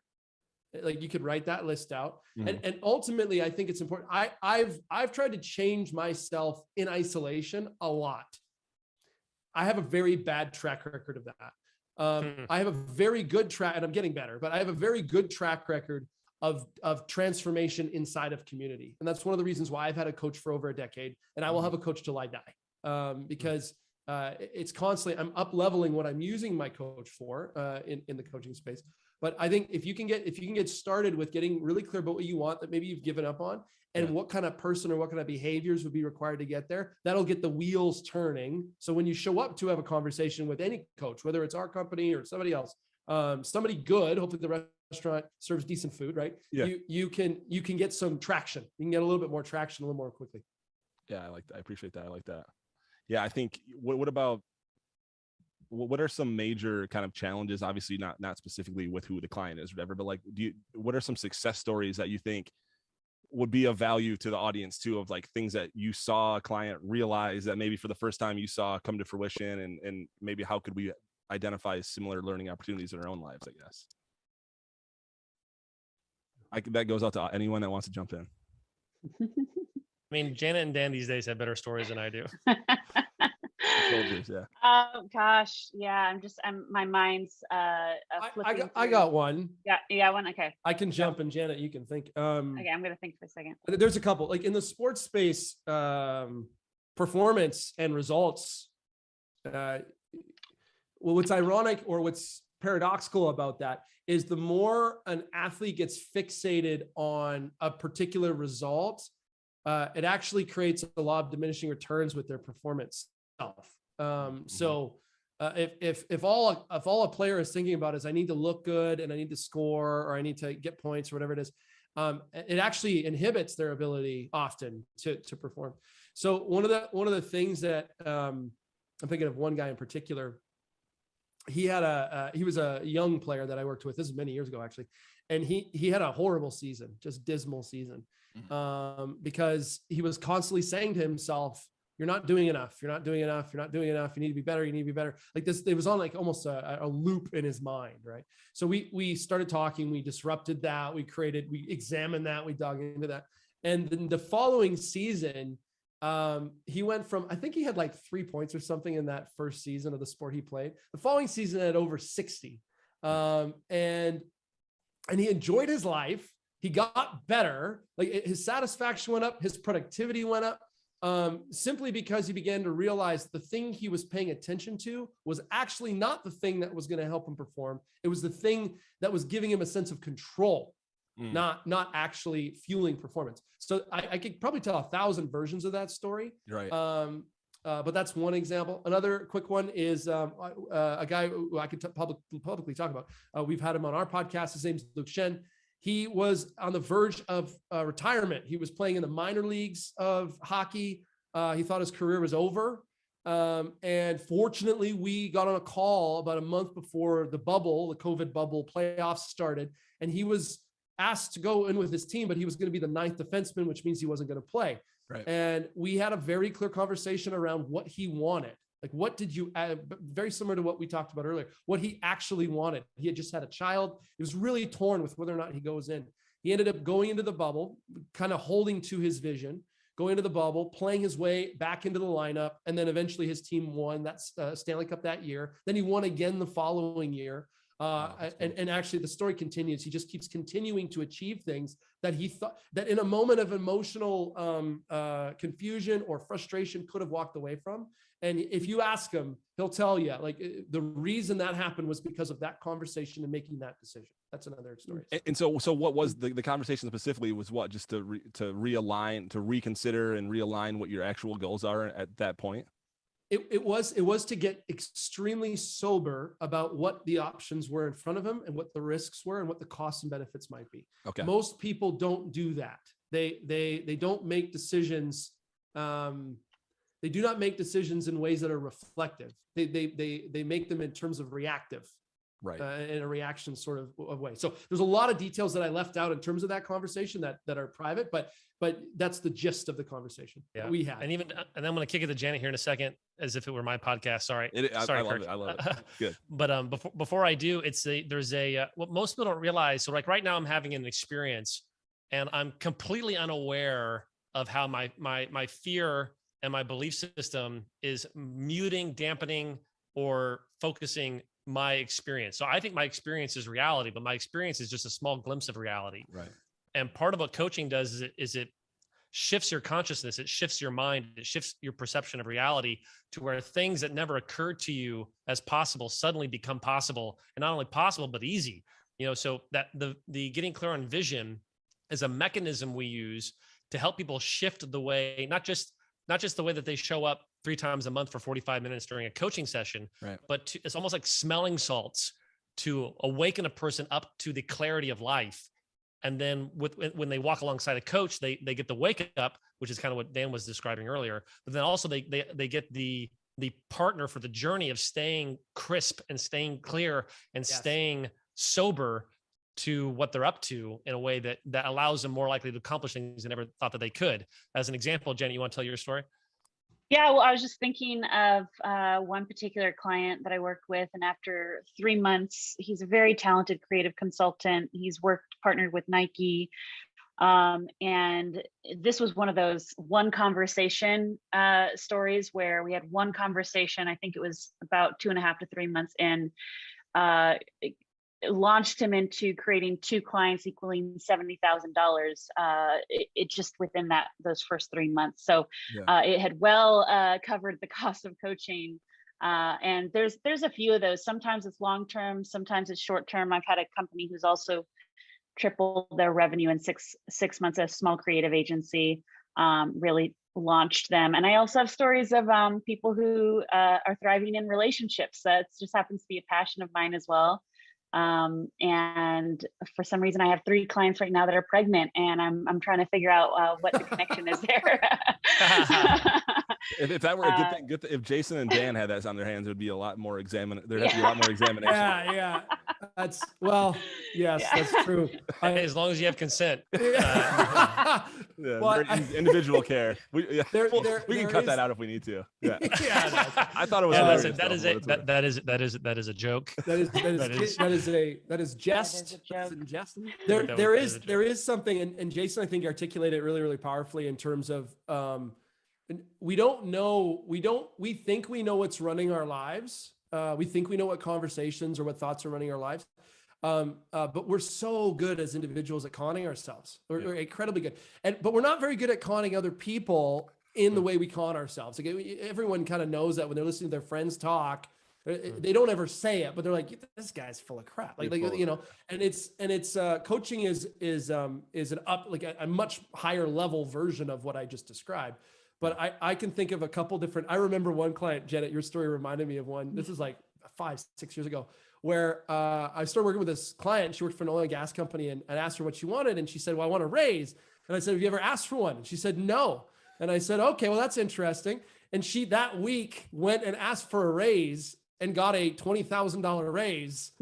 Like you could write that list out. And ultimately, I think it's important. I've tried to change myself in isolation a lot. I have a very bad track record of that. I have a very good track, and I'm getting better, but I have a very good track record of transformation inside of community. And that's one of the reasons why I've had a coach for over a decade, and I will have a coach till I die, because it's constantly, I'm up leveling what I'm using my coach for in the coaching space. But I think if you can get started with getting really clear about what you want that maybe you've given up on, and what kind of person or what kind of behaviors would be required to get there, that'll get the wheels turning. So when you show up to have a conversation with any coach, whether it's our company or somebody else, somebody good, hopefully the restaurant serves decent food, right? You can get some traction. You can get a little bit more traction a little more quickly. Yeah, I like that. I appreciate that. I like that. Yeah, I think what about what are some major kind of challenges? Obviously not specifically with who the client is or whatever, but like what are some success stories that you think would be of value to the audience too, of like things that you saw a client realize that maybe for the first time you saw come to fruition, and maybe how could we identify similar learning opportunities in our own lives, I guess. That goes out to anyone that wants to jump in. I mean, Janet and Dan these days have better stories than I do. Soldiers, yeah. Oh gosh, yeah. My mind's flipping. I got one. Yeah, you got one. Okay. I can jump, and Janet, you can think. Okay, I'm gonna think for a second. There's a couple, like in the sports space, performance and results. Well, what's ironic or what's paradoxical about that is the more an athlete gets fixated on a particular result, it actually creates a lot of diminishing returns with their performance self. So if all a player is thinking about is I need to look good and I need to score or I need to get points or whatever it is, it actually inhibits their ability often to perform. So one of the things that I'm thinking of one guy in particular. He was a young player that I worked with. This is many years ago, actually. And he had a horrible season, just dismal season, because he was constantly saying to himself, you're not doing enough. You're not doing enough. You're not doing enough. You need to be better. You need to be better. Like this, it was on like almost a loop in his mind. Right. So we started talking, we disrupted that. We examined that. We dug into that. And then the following season, he went from, I think he had like 3 points or something in that first season of the sport he played. The following season had over 60. And he enjoyed his life. He got better. Like his satisfaction went up, his productivity went up, simply because he began to realize the thing he was paying attention to was actually not the thing that was going to help him perform. It was the thing that was giving him a sense of control. Not actually fueling performance. So I could probably tell 1,000 versions of that story. Right. But that's one example. Another quick one is a guy who I could publicly talk about. We've had him on our podcast. His name's Luke Shen. He was on the verge of retirement. He was playing in the minor leagues of hockey. He thought his career was over. And fortunately, we got on a call about a month before the COVID bubble playoffs started. And he was asked to go in with his team, but he was going to be the 9th defenseman, which means he wasn't going to play. Right. And we had a very clear conversation around what he wanted. Like, what did you, very similar to what we talked about earlier, what he actually wanted. He had just had a child. He was really torn with whether or not he goes in. He ended up going into the bubble, kind of holding to his vision, going into the bubble, playing his way back into the lineup. And then eventually his team won that Stanley Cup that year. Then he won again the following year. And actually the story continues. He just keeps continuing to achieve things that he thought that in a moment of emotional confusion or frustration could have walked away from. And if you ask him, he'll tell you like the reason that happened was because of that conversation and making that decision. That's another story. And so what was the conversation specifically was what, just to realign, to reconsider and realign what your actual goals are at that point? It was to get extremely sober about what the options were in front of him and what the risks were and what the costs and benefits might be. Okay. Most people don't do that. They don't make decisions. They do not make decisions in ways that are reflective. They make them in terms of reactive. Right. In a reaction sort of way. So there's a lot of details that I left out in terms of that conversation that are private, but that's the gist of the conversation that we had. And I'm going to kick it to Janet here in a second, as if it were my podcast. Sorry. Sorry, Kirk. I love it. Good. But before I do, there's what most people don't realize. So like right now I'm having an experience and I'm completely unaware of how my fear and my belief system is muting, dampening, or focusing my experience. So I think my experience is reality, but my experience is just a small glimpse of reality. Right. And part of what coaching does is it shifts your consciousness. It shifts your mind. It shifts your perception of reality to where things that never occurred to you as possible suddenly become possible, and not only possible, but easy. So that the getting clear on vision is a mechanism we use to help people shift the way, not just the way that they show up 3 times a month for 45 minutes during a coaching session, right, but it's almost like smelling salts to awaken a person up to the clarity of life. And then when they walk alongside a coach, they get the wake up, which is kind of what Dan was describing earlier. But then also they get the partner for the journey of staying crisp and staying clear and staying sober to what they're up to in a way that allows them more likely to accomplish things they never thought that they could. As an example, Janet, you want to tell your story? Yeah, well, I was just thinking of one particular client that I worked with, and after 3 months, he's a very talented creative consultant. He's partnered with Nike. And this was one of those one conversation stories where we had one conversation. I think it was about 2.5 to 3 months in. It launched him into creating 2 clients equaling $70,000. It just within those first 3 months. So it had covered the cost of coaching. And there's a few of those. Sometimes it's long term, sometimes it's short term. I've had a company who's also tripled their revenue in six months. A small creative agency really launched them. And I also have stories of people who are thriving in relationships. That just happens to be a passion of mine as well. And for some reason, I have 3 clients right now that are pregnant, and I'm trying to figure out what the connection is there. If that were a good thing, if Jason and Dan had that on their hands, it would be a lot more there'd have to be a lot more examination. Yeah. That's true. As long as you have consent. Well, individual care. We can cut that out if we need to. Yeah. I thought it was. That is a joke. That is jest. There is something, and Jason, I think, articulated it really, really powerfully in terms of we think we know what's running our lives. We think we know what conversations or what thoughts are running our lives. But we're so good as individuals at conning ourselves. We're incredibly good. But we're not very good at conning other people in the way we con ourselves. Like, everyone kind of knows that when they're listening to their friends talk. They don't ever say it, but they're like, "This guy's full of crap." And it's coaching is a much higher level version of what I just described. But I can think of a couple different. I remember one client, Janet. Your story reminded me of one. This is like 5-6 years ago, where I started working with this client. She worked for an oil and gas company, and I asked her what she wanted, and she said, "Well, I want a raise." And I said, "Have you ever asked for one?" And she said, "No." And I said, "Okay, well, that's interesting." And she that week went and asked for a raise and got a $20,000 raise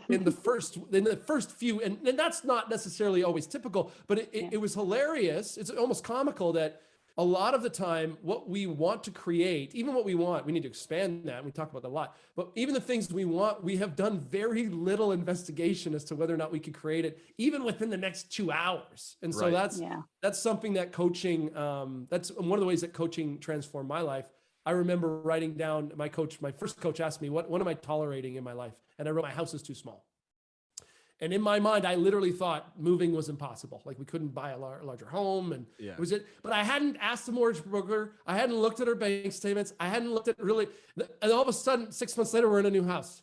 in the first few, and that's not necessarily always typical, but it was hilarious. It's almost comical that a lot of the time, what we want to create, even what we want, we need to expand that. We talk about that a lot, but even the things we want, we have done very little investigation as to whether or not we could create it, even within the next 2 hours. And so that's something that coaching, that's one of the ways that coaching transformed my life. I remember writing down, my first coach asked me, what am I tolerating in my life? And I wrote, my house is too small. And in my mind, I literally thought moving was impossible. Like, we couldn't buy a larger home, and it was it. But I hadn't asked the mortgage broker. I hadn't looked at her bank statements. I hadn't looked at and all of a sudden, 6 months later, we're in a new house.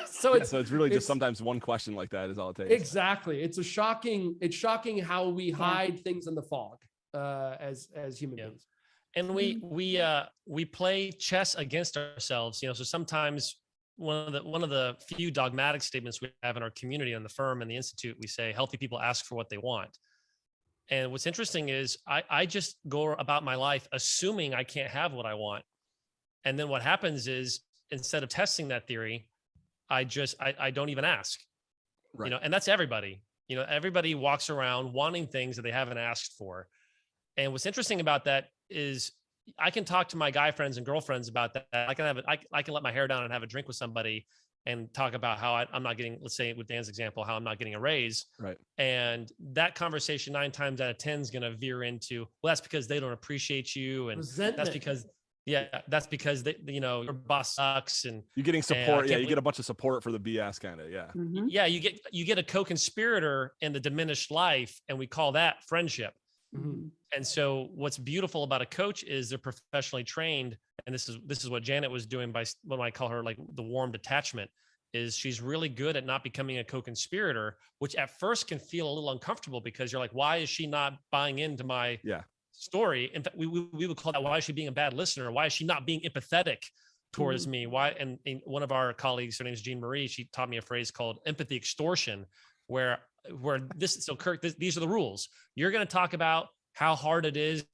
So it's really just sometimes one question like that is all it takes. Exactly. It's shocking how we hide things in the fog as human beings. And we play chess against ourselves, so sometimes one of the few dogmatic statements we have in our community, on the firm and the Institute, we say healthy people ask for what they want. And what's interesting is I just go about my life assuming I can't have what I want. And then what happens is, instead of testing that theory, I don't even ask, right. And that's everybody, everybody walks around wanting things that they haven't asked for. And what's interesting about that is I can talk to my guy friends and girlfriends about that. I can let my hair down and have a drink with somebody and talk about how I'm not getting, let's say with Dan's example, how I'm not getting a raise. Right. And that conversation 9 times out of 10 is going to veer into, well, that's because they don't appreciate you. And resentment. That's because they, your boss sucks, and you're getting support. You get a bunch of support for the BS kind of. Yeah. Mm-hmm. Yeah. You get a co-conspirator in the diminished life, and we call that friendship. Mm-hmm. And so what's beautiful about a coach is they're professionally trained. And this is what Janet was doing by what I call her, like, the warm detachment, is she's really good at not becoming a co-conspirator, which at first can feel a little uncomfortable because you're like, why is she not buying into my story? In fact, we would call that, why is she being a bad listener? Why is she not being empathetic towards me? Why? And one of our colleagues, her name is Jean Marie, she taught me a phrase called empathy extortion, where this, so Kirk, these are the rules. You're going to talk about how hard it is,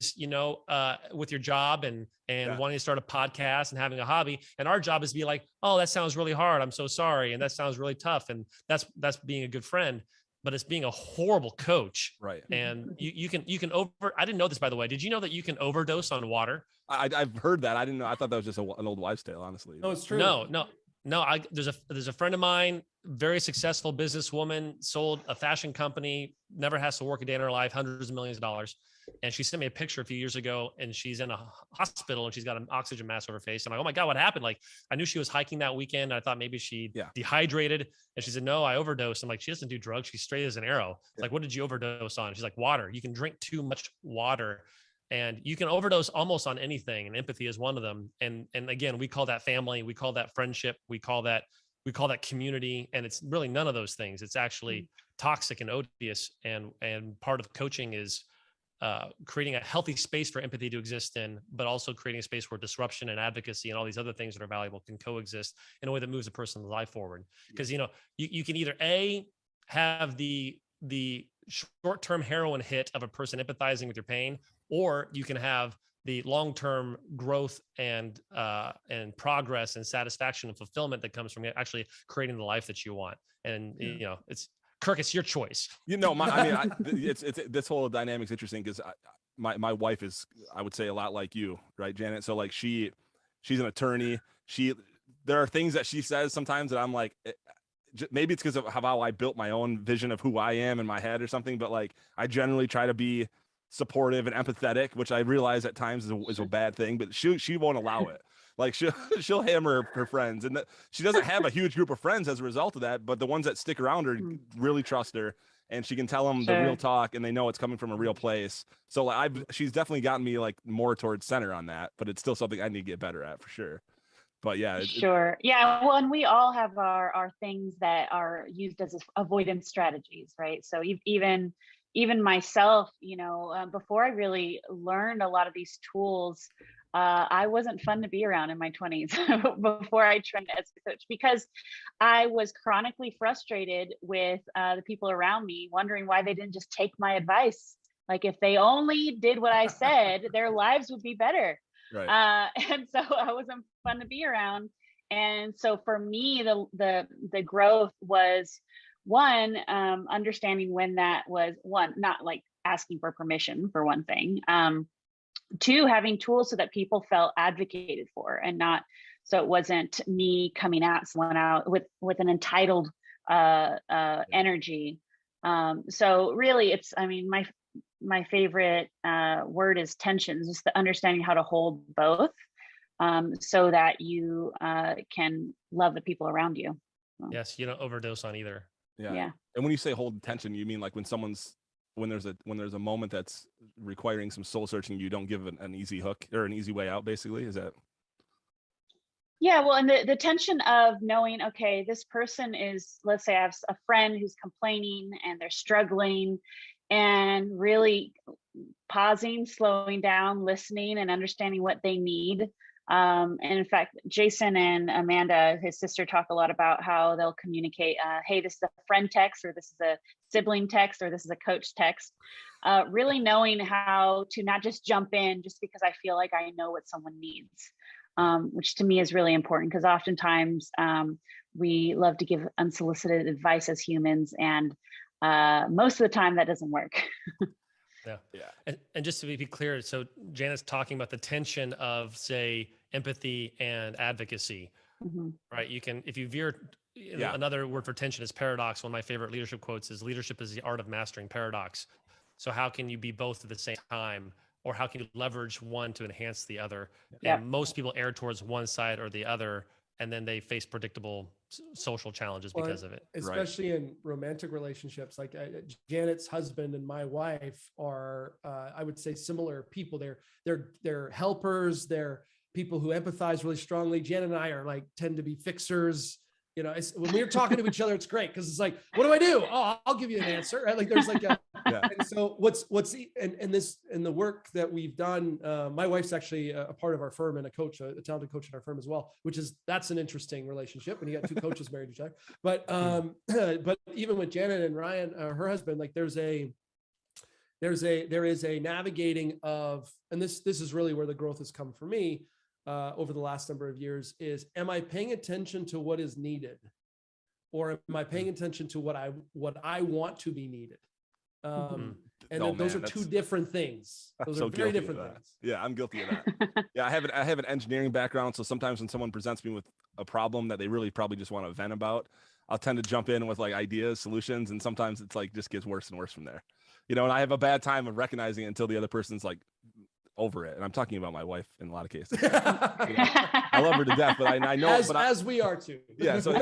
with your job and wanting to start a podcast and having a hobby. And our job is to be like, oh, that sounds really hard. I'm so sorry. And that sounds really tough. And that's being a good friend, but it's being a horrible coach. Right. And you can I didn't know this, by the way. Did you know that you can overdose on water? I've heard that. I didn't know. I thought that was just an old wives' tale, honestly. No, it's true. No. There's a friend of mine, very successful businesswoman, sold a fashion company, never has to work a day in her life, hundreds of millions of dollars. And she sent me a picture a few years ago, and she's in a hospital and she's got an oxygen mask over her face. I'm like, oh my God, what happened? Like, I knew she was hiking that weekend. I thought maybe she dehydrated, and she said, no, I overdosed. I'm like, she doesn't do drugs. She's straight as an arrow. Like, what did you overdose on? She's like, water. You can drink too much water. And you can overdose almost on anything, and empathy is one of them. And again, we call that family, we call that friendship, we call that community, and it's really none of those things. It's actually toxic and odious. And part of coaching is creating a healthy space for empathy to exist in, but also creating a space where disruption and advocacy and all these other things that are valuable can coexist in a way that moves a person's life forward. Because you can either have the short-term heroin hit of a person empathizing with your pain, or you can have the long-term growth and progress and satisfaction and fulfillment that comes from actually creating the life that you want. And it's Kirk, it's your choice. It's this whole dynamic's interesting because my wife is, I would say, a lot like you, right, Janet? So like she's an attorney. There are things that she says sometimes that I'm like, maybe it's because of how I built my own vision of who I am in my head or something, but like I generally try to be supportive and empathetic, which I realize at times is a bad thing, but she won't allow it. Like she'll hammer her friends, and she doesn't have a huge group of friends as a result of that, but the ones that stick around her really trust her, and she can tell them the real talk, and they know it's coming from a real place. So like she's definitely gotten me like more towards center on that, but it's still something I need to get better at for sure. But yeah. Yeah. Well, and we all have our things that are used as avoidance strategies, right? So even myself, before I really learned a lot of these tools, I wasn't fun to be around in my 20s before I trained as a coach, because I was chronically frustrated with the people around me, wondering why they didn't just take my advice. Like if they only did what I said, their lives would be better. Right. And so I wasn't fun to be around. And so for me, the growth was one, understanding when that was not like asking for permission for one thing. Two, having tools so that people felt advocated for, and not, so it wasn't me coming at someone out with an entitled energy. So really it's, my favorite word is tensions, just the understanding how to hold both, so that you can love the people around you. Yes, you don't overdose on either. Yeah. And when you say hold tension, you mean like when there's a moment that's requiring some soul searching, you don't give an easy hook or an easy way out, basically? Is that? Yeah, well, and the tension of knowing, okay, this person is, let's say I have a friend who's complaining and they're struggling, and really pausing, slowing down, listening, and understanding what they need. And in fact, Jason and Amanda, his sister, talk a lot about how they'll communicate, hey, this is a friend text, or this is a sibling text, or this is a coach text. Really knowing how to not just jump in just because I feel like I know what someone needs, which to me is really important, because oftentimes we love to give unsolicited advice as humans, and most of the time that doesn't work. Yeah. And just to be clear, so Janet's talking about the tension of, say, empathy and advocacy, right? You can, if you veer, another word for tension is paradox. One of my favorite leadership quotes is, leadership is the art of mastering paradox. So how can you be both at the same time, or how can you leverage one to enhance the other? Yeah. And most people err towards one side or the other, and then they face predictable social challenges because of it. Especially in romantic relationships, like Janet's husband and my wife are, I would say, similar people. They're helpers. They're people who empathize really strongly. Janet and I are tend to be fixers. When we're talking to each other, it's great, because it's like, what do I do? Oh, I'll give you an answer. Right? Like there's and so and the work that we've done, my wife's actually a part of our firm and a talented coach in our firm as well, that's an interesting relationship. And you got two coaches married to each other. But even with Janet and Ryan, her husband, there's there is a navigating of, and this is really where the growth has come for me over the last number of years, is, am I paying attention to what is needed, or am I paying attention to what I want to be needed? And those are two different things. Those are very different things. Yeah, I'm guilty of that. Yeah, I have an engineering background, so sometimes when someone presents me with a problem that they really probably just want to vent about, I'll tend to jump in with like ideas, solutions, and sometimes it's like just gets worse and worse from there. You know, and I have a bad time of recognizing it until the other person's like over it. And I'm talking about my wife in a lot of cases. You know, I love her to death, but I know, as we are too. Yeah. So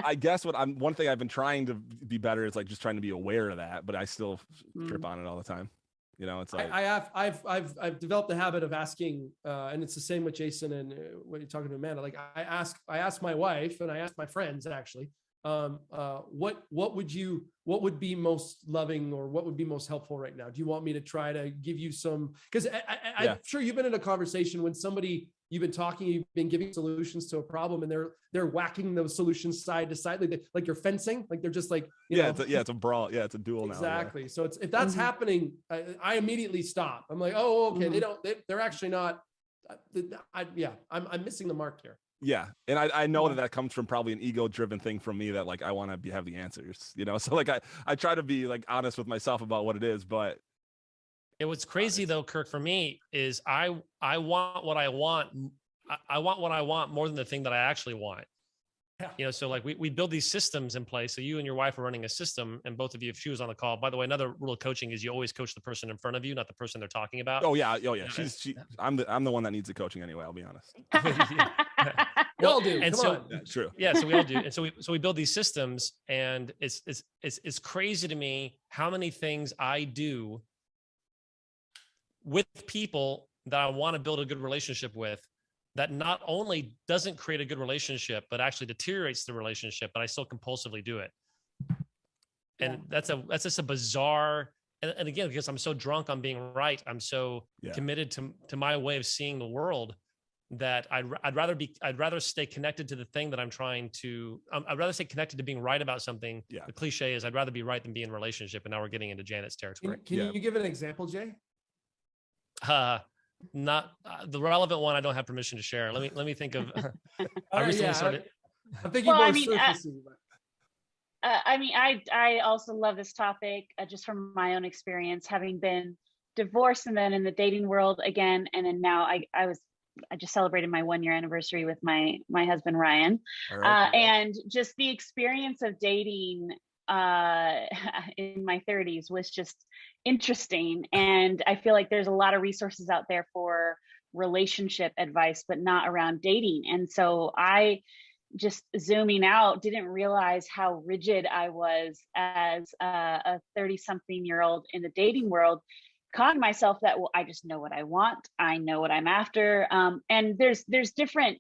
I guess one thing I've been trying to be better is like just trying to be aware of that, but I still trip on it all the time. You know, it's like I've developed a habit of asking, and it's the same with Jason and when you're talking to Amanda. Like I ask my wife and I ask my friends actually, what would be most loving, or what would be most helpful right now? Do you want me to try to give you some? Because I'm sure you've been in a conversation when somebody you've been giving solutions to a problem, and they're whacking those solutions side to side, like you're fencing, like they're just like, it's a brawl. Yeah, it's a duel now. Exactly. Yeah. So if that's happening, I immediately stop. I'm like, oh, okay. They're actually not. I'm missing the mark here. Yeah. And I know that comes from probably an ego-driven thing from me, that like I want to have the answers, you know? So like I try to be like honest with myself about what it is, but it was crazy though, Kirk, for me is I want what I want. I want what I want more than the thing that I actually want. Yeah. You know, so like we build these systems in place. So you and your wife are running a system, and both of you, if she was on the call, by the way, another rule of coaching is you always coach the person in front of you, not the person they're talking about. Oh yeah. I'm the one that needs the coaching anyway. I'll be honest. We all do. And Come so, on. Yeah, true. Yeah, so we all do. And so we build these systems, and it's crazy to me how many things I do with people that I want to build a good relationship with, that not only doesn't create a good relationship, but actually deteriorates the relationship, but I still compulsively do it. And that's just a bizarre, and again, because I'm so drunk on being right, I'm so committed to my way of seeing the world, that I'd rather stay connected to the thing that I'm trying to, I'd rather stay connected to being right about something. Yeah. The cliche is I'd rather be right than be in a relationship. And now we're getting into Janet's territory. Can you give an example, Jay? Not the relevant one. I don't have permission to share. Let me think of. I recently started. I'm thinking more surfacey. I also love this topic just from my own experience, having been divorced and then in the dating world again, and then now I just celebrated my 1-year anniversary with my husband Ryan, and just the experience of dating in my 30s was just interesting. And I feel like there's a lot of resources out there for relationship advice, but not around dating. And so I just zooming out, didn't realize how rigid I was as a 30-something-year-old in the dating world, calling myself that, well, I just know what I want. I know what I'm after. And there's different,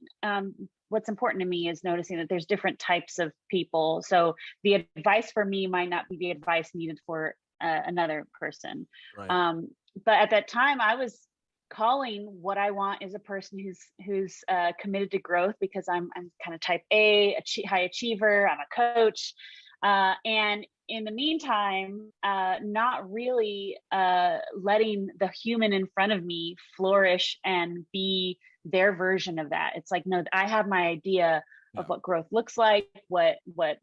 what's important to me is noticing that there's different types of people. So the advice for me might not be the advice needed for another person. Right. But at that time I was calling what I want is a person who's committed to growth, because I'm kind of type A, high achiever. I'm a coach. And in the meantime, not really letting the human in front of me flourish and be their version of that. It's like, no, I have my idea of what growth looks like, what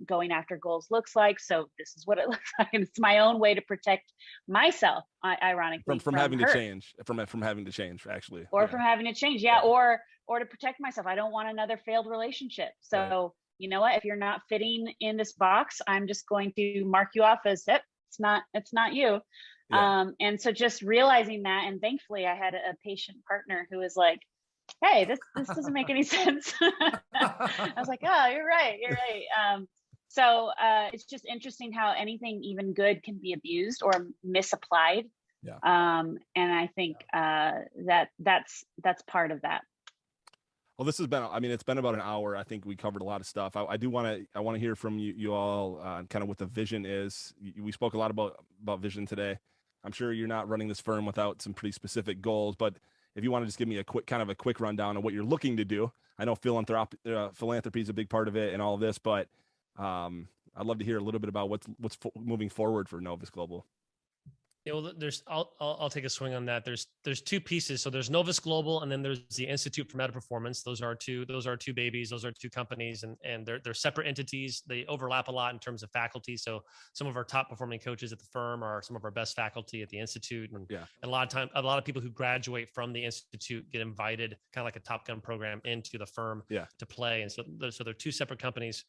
going after goals looks like. So this is what it looks like. And it's my own way to protect myself, ironically. From having to change, from having to change, actually. Or from having to change, or to protect myself. I don't want another failed relationship. So right. You know what, if you're not fitting in this box, I'm just going to mark you off as it's not you. Yeah. And so just realizing that, and thankfully I had a patient partner who was like, hey, this doesn't make any sense. I was like, oh, you're right. So it's just interesting how anything even good can be abused or misapplied. Yeah. And I think that's part of that. Well, this has been, it's been about an hour. I think we covered a lot of stuff. I want to hear from you all kind of what the vision is. We spoke a lot about vision today. I'm sure you're not running this firm without some pretty specific goals, but if you want to just give me a quick rundown of what you're looking to do. I know philanthropy is a big part of it and all of this, but I'd love to hear a little bit about what's moving forward for Novus Global. Yeah, well, I'll take a swing on that. There's two pieces. So there's Novus Global, and then there's the Institute for Meta Performance. Those are two babies. Those are two companies, and they're separate entities. They overlap a lot in terms of faculty. So some of our top performing coaches at the firm are some of our best faculty at the Institute, and a lot of people who graduate from the Institute get invited, kind of like a Top Gun program, into the firm to play. And so they're two separate companies.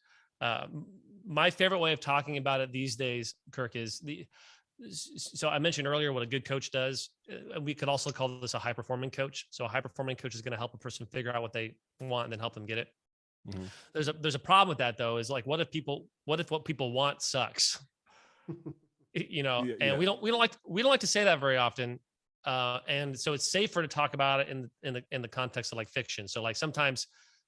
My favorite way of talking about it these days, Kirk, is so I mentioned earlier what a good coach does. We could also call this a high performing coach. So a high performing coach is going to help a person figure out what they want and then help them get it. Mm-hmm. There's a problem with that though, is like, what if what people want sucks? And we don't like to say that very often. And so it's safer to talk about it in the context of like fiction. So like sometimes,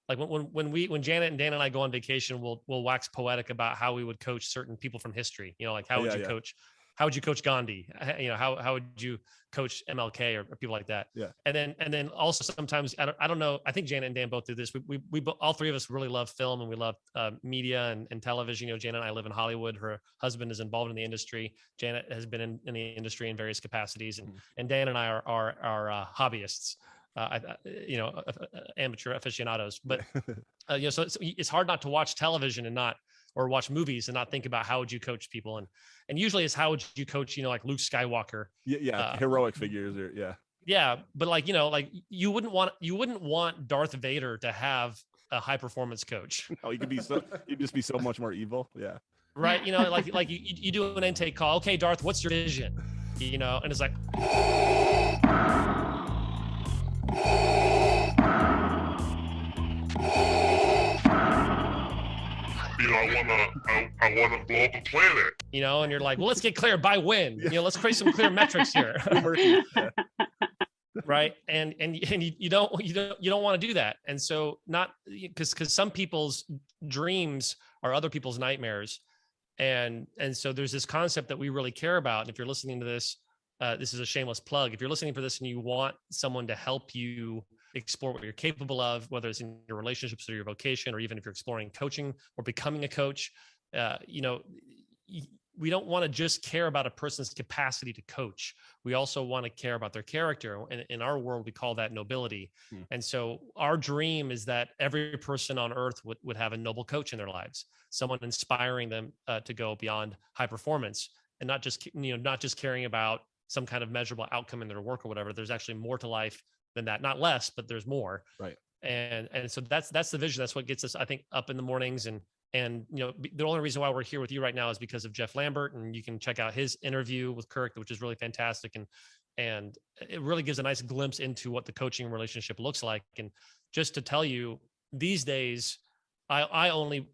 like when Janet and Dan and I go on vacation, we'll wax poetic about how we would coach certain people from history. Like how would you coach? How would you coach Gandhi? How would you coach MLK or people like that? Yeah. And then also sometimes I don't know. I think Janet and Dan both do this. We all three of us really love film, and we love media and television. Janet and I live in Hollywood. Her husband is involved in the industry. Janet has been in the industry in various capacities, and Dan and I are hobbyists. Amateur aficionados, but so it's hard not to watch television or watch movies and not think about how would you coach people, and usually it's how would you coach like Luke Skywalker, heroic figures, but like you wouldn't want Darth Vader to have a high performance coach. No, you'd just be so much more evil. Right. Like you do an intake call. Okay, Darth, what's your vision? And it's like, I wanna blow up a planet. And you're like, well, let's get clear by when. Let's create some clear metrics here. Right. And you don't want to do that. And so not because some people's dreams are other people's nightmares. And so there's this concept that we really care about. And if you're listening to this, this is a shameless plug. If you're listening for this and you want someone to help you explore what you're capable of, whether it's in your relationships or your vocation, or even if you're exploring coaching or becoming a coach, we don't want to just care about a person's capacity to coach. We also want to care about their character. And in our world, we call that nobility. And so our dream is that every person on earth would have a noble coach in their lives, someone inspiring them to go beyond high performance, and not just caring about some kind of measurable outcome in their work or whatever. There's actually more to life than that, not less, but there's more. Right. And so that's the vision. That's what gets us, I think, up in the mornings. And the only reason why we're here with you right now is because of Jeff Lambert, and you can check out his interview with Kirk, which is really fantastic. And it really gives a nice glimpse into what the coaching relationship looks like. And just to tell you, these days, I only,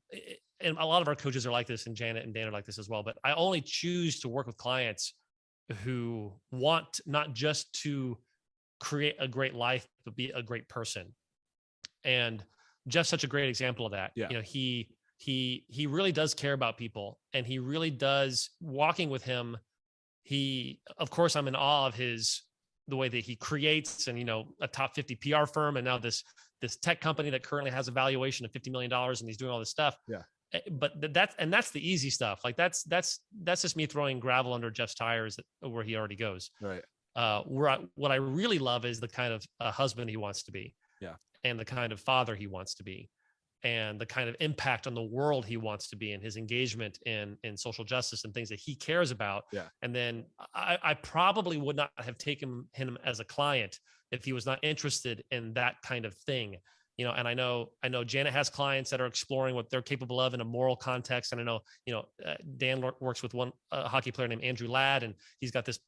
and a lot of our coaches are like this, and Janet and Dan are like this as well, but I only choose to work with clients who want not just to create a great life, but be a great person. And Jeff's such a great example of that. He really does care about people, and he really does. Walking with him, of course, I'm in awe of the way that he creates, and a top 50 PR firm, and now this tech company that currently has a valuation of $50 million, and he's doing all this stuff. But that's the easy stuff. Like that's just me throwing gravel under Jeff's tires where he already goes. Right. What I really love is the kind of husband he wants to be. And the kind of father he wants to be, and the kind of impact on the world he wants to be, and his engagement in social justice and things that he cares about. And then I probably would not have taken him as a client if he was not interested in that kind of thing. And I know Janet has clients that are exploring what they're capable of in a moral context. And I know, Dan works with one hockey player named Andrew Ladd, and he's got this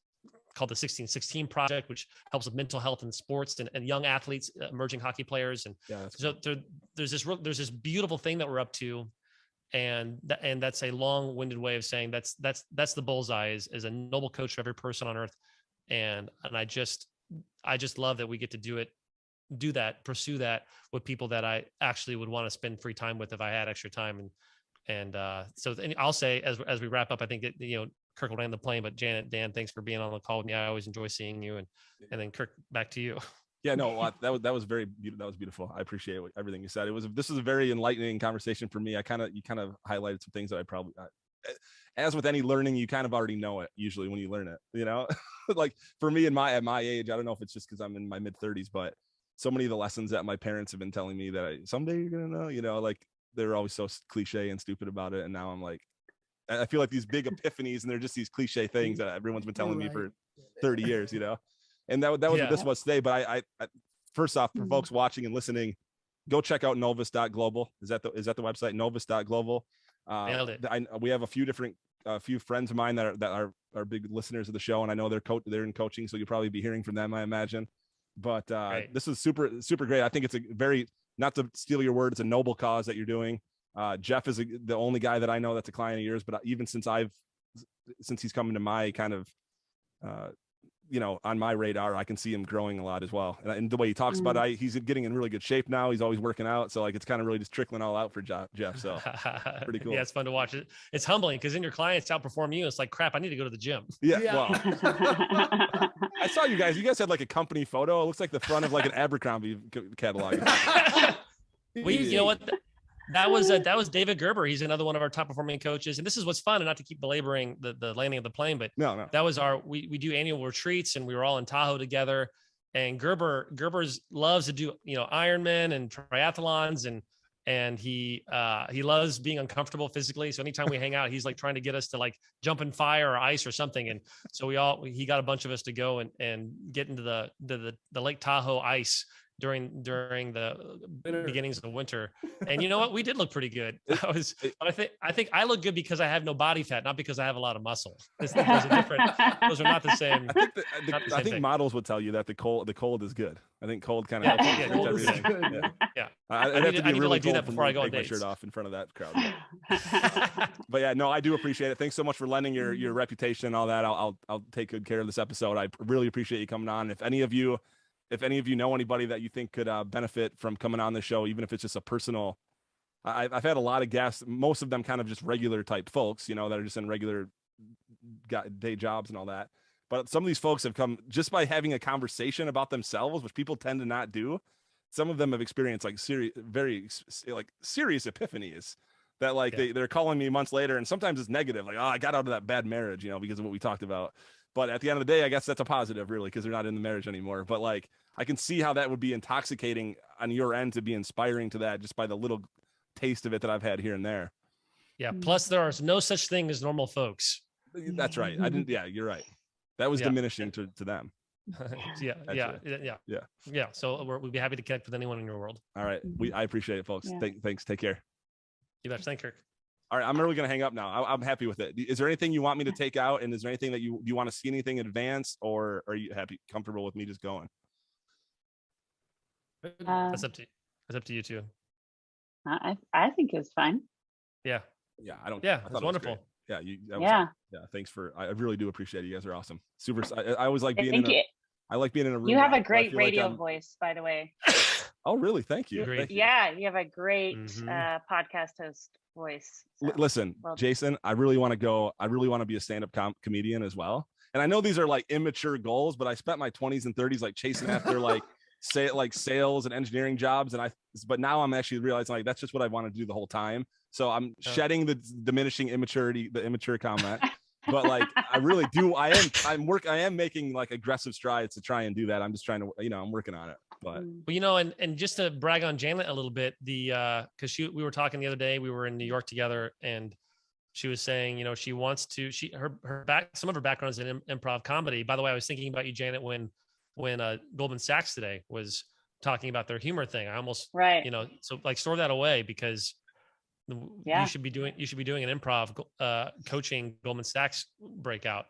called the 1616 Project, which helps with mental health in sports and young athletes, emerging hockey players. And so there's this beautiful thing that we're up to. And that's a long-winded way of saying that's the bullseye is a noble coach for every person on earth. And I just love that we get to pursue that with people that I actually would want to spend free time with if I had extra time. And so I'll say, as we wrap up, I think that, Kirk will land the plane, but Janet, Dan, thanks for being on the call with me. I always enjoy seeing you, and then Kirk, back to you. Yeah, no, that was that was beautiful. I appreciate everything you said. This was a very enlightening conversation for me. You kind of highlighted some things that I probably, as with any learning, you kind of already know it usually when you learn it, you know. Like for me at my age, I don't know if it's just because I'm in my mid-30s, but so many of the lessons that my parents have been telling me that someday you're gonna know, you know, like they're always so cliche and stupid about it, and now I'm like, I feel like these big epiphanies, and they're just these cliche things that everyone's been telling me for 30 years, you know. And that was what this was today. But I first off, for folks watching and listening, go check out novus.global. Is that the website? Novus.global. Nailed it. We have a few friends of mine that are big listeners of the show, and I know they're in coaching, so you'll probably be hearing from them, I imagine. But this is super great. I think it's a very, not to steal your word, it's a noble cause that you're doing. Jeff is the only guy that I know that's a client of yours, but even since he's coming to my kind of you know, on my radar, I can see him growing a lot as well. And the way he talks about it, he's getting in really good shape now. He's always working out. So like, it's kind of really just trickling all out for Jeff. So pretty cool. Yeah, it's fun to watch it. It's humbling because then your clients outperform you. It's like, crap, I need to go to the gym. Yeah. Well, I saw you guys had like a company photo. It looks like the front of like an Abercrombie catalog. You know what? That was David Gerber. He's another one of our top performing coaches. And this is what's fun, and not to keep belaboring the landing of the plane, but no. That was we do annual retreats, and we were all in Tahoe together. And Gerber's loves to do, you know, Ironman and triathlons, and he loves being uncomfortable physically. So anytime we hang out, he's like trying to get us to like jump in fire or ice or something. And so he got a bunch of us to go and get into the Lake Tahoe ice during the beginnings of winter. And you know what? We did look pretty good. I think I look good because I have no body fat, not because I have a lot of muscle. Those are different. Those are not the same. I think models would tell you that the cold is good. I think cold kind of helps everything. Yeah. I'd have to be really do that before I go on dates. Take my shirt off in front of that crowd. But yeah, no, I do appreciate it. Thanks so much for lending your reputation and all that. I'll take good care of this episode. I really appreciate you coming on. If any of you know anybody that you think could benefit from coming on the show, even if it's just a personal, I've had a lot of guests, most of them kind of just regular type folks, you know, that are just in regular day jobs and all that. But some of these folks have come just by having a conversation about themselves, which people tend to not do. Some of them have experienced like serious epiphanies that like they're calling me months later, and sometimes it's negative, like, oh, I got out of that bad marriage, you know, because of what we talked about. But at the end of the day, I guess that's a positive, really, because they're not in the marriage anymore. But like, I can see how that would be intoxicating on your end to be inspiring to that just by the little taste of it that I've had here and there. Yeah. Plus, there are no such thing as normal folks. That's right. Yeah, you're right. That was diminishing to them. Yeah. So we'd be happy to connect with anyone in your world. All right. I appreciate it, folks. Yeah. Thanks. Take care. You bet. Thank you, Kirk. All right, I'm really going to hang up now. I'm happy with it. Is there anything you want me to take out? And is there anything that you want to see anything in advance, or are you comfortable with me just going? That's up to you too. I think it was fine. Yeah. Yeah. It's wonderful. Yeah. Thanks I really do appreciate it. You guys are awesome. Super. I always like being I like being in a room. You have a great radio voice, by the way. Oh, really? Thank you. Yeah. You have a great podcast host voice. So. Listen, Jason, I really want to be a stand-up comedian as well. And I know these are like immature goals, but I spent my 20s and 30s like chasing after like sales and engineering jobs, but now I'm actually realizing like that's just what I want to do the whole time. So I'm shedding the diminishing immaturity, the immature comment. But like I really do, I am making like aggressive strides to try and do that. I'm just trying to, you know, I'm working on it. But well, you know, and just to brag on Janet a little bit, because we were talking the other day, we were in New York together, and she was saying, you know, she wants to, some of her background is in improv comedy. By the way, I was thinking about you, Janet, when Goldman Sachs today was talking about their humor thing. I almost, you know, so like store that away, because you should be doing an improv coaching Goldman Sachs breakout.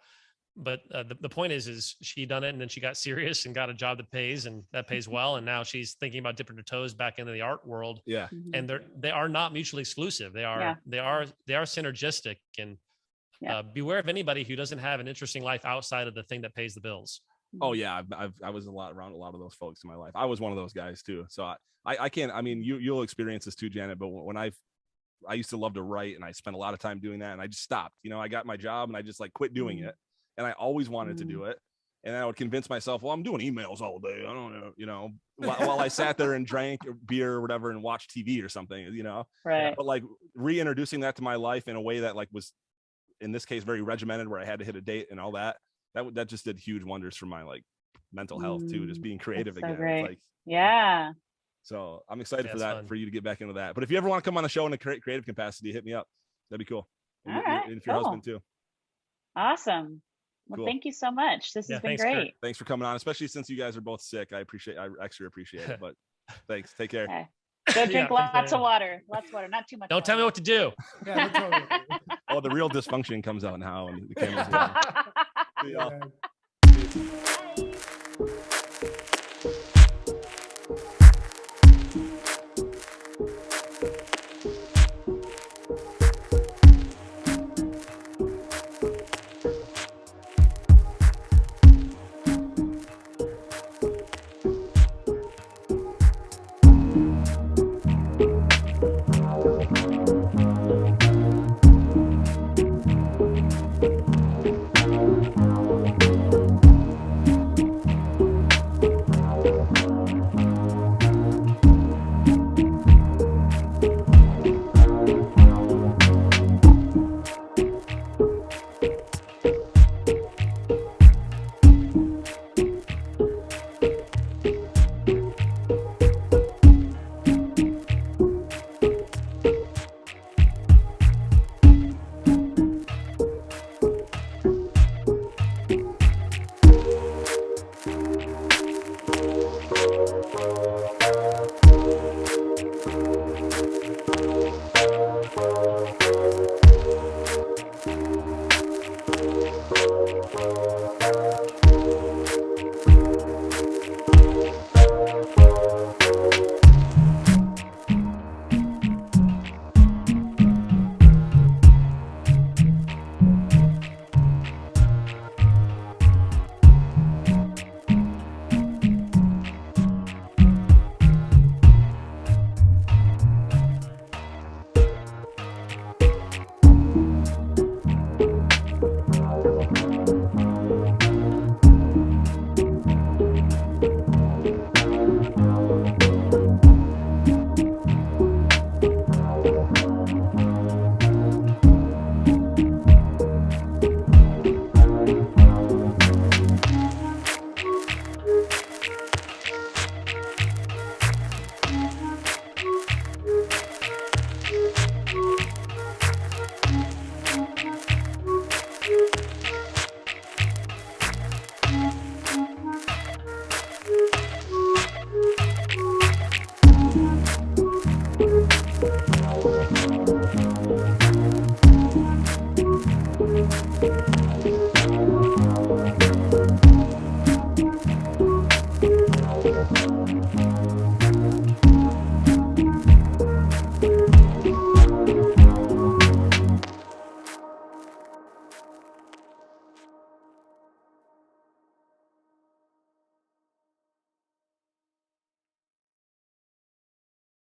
But the point is she done it, and then she got serious and got a job that pays well. And now she's thinking about dipping her toes back into the art world. Yeah. And they are not mutually exclusive. They are synergistic, and beware of anybody who doesn't have an interesting life outside of the thing that pays the bills. Oh yeah. I was around a lot of those folks in my life. I was one of those guys too. So I can't, I mean, you'll experience this too, Janet, but when I used to love to write, and I spent a lot of time doing that, and I just stopped. You know, I got my job and I just like quit doing it. And I always wanted to do it. And I would convince myself, well, I'm doing emails all day. I don't know, you know, while I sat there and drank beer or whatever and watched TV or something, you know. Right. But like reintroducing that to my life in a way that like was in this case, very regimented, where I had to hit a date and all that. That just did huge wonders for my like mental health too. Just being creative That's so again. great. It's like, Yeah. so I'm excited Yeah, for it's that, fun. for you to get back into that. But if you ever want to come on a show in a creative capacity, hit me up. That'd be cool. And All right, if your cool. husband too. Awesome. Well, Cool. thank you so much. This Yeah, has been thanks, Kirk. great. Thanks for coming on, especially since you guys are both sick. I extra appreciate it. But thanks. Take care. Okay. Go drink Yeah, lots yeah. of water. Lots of water, not too much. Don't tell me what to do. Yeah, that's all right. Oh, the real dysfunction comes out now, and the camera's on. See y'all. Yeah.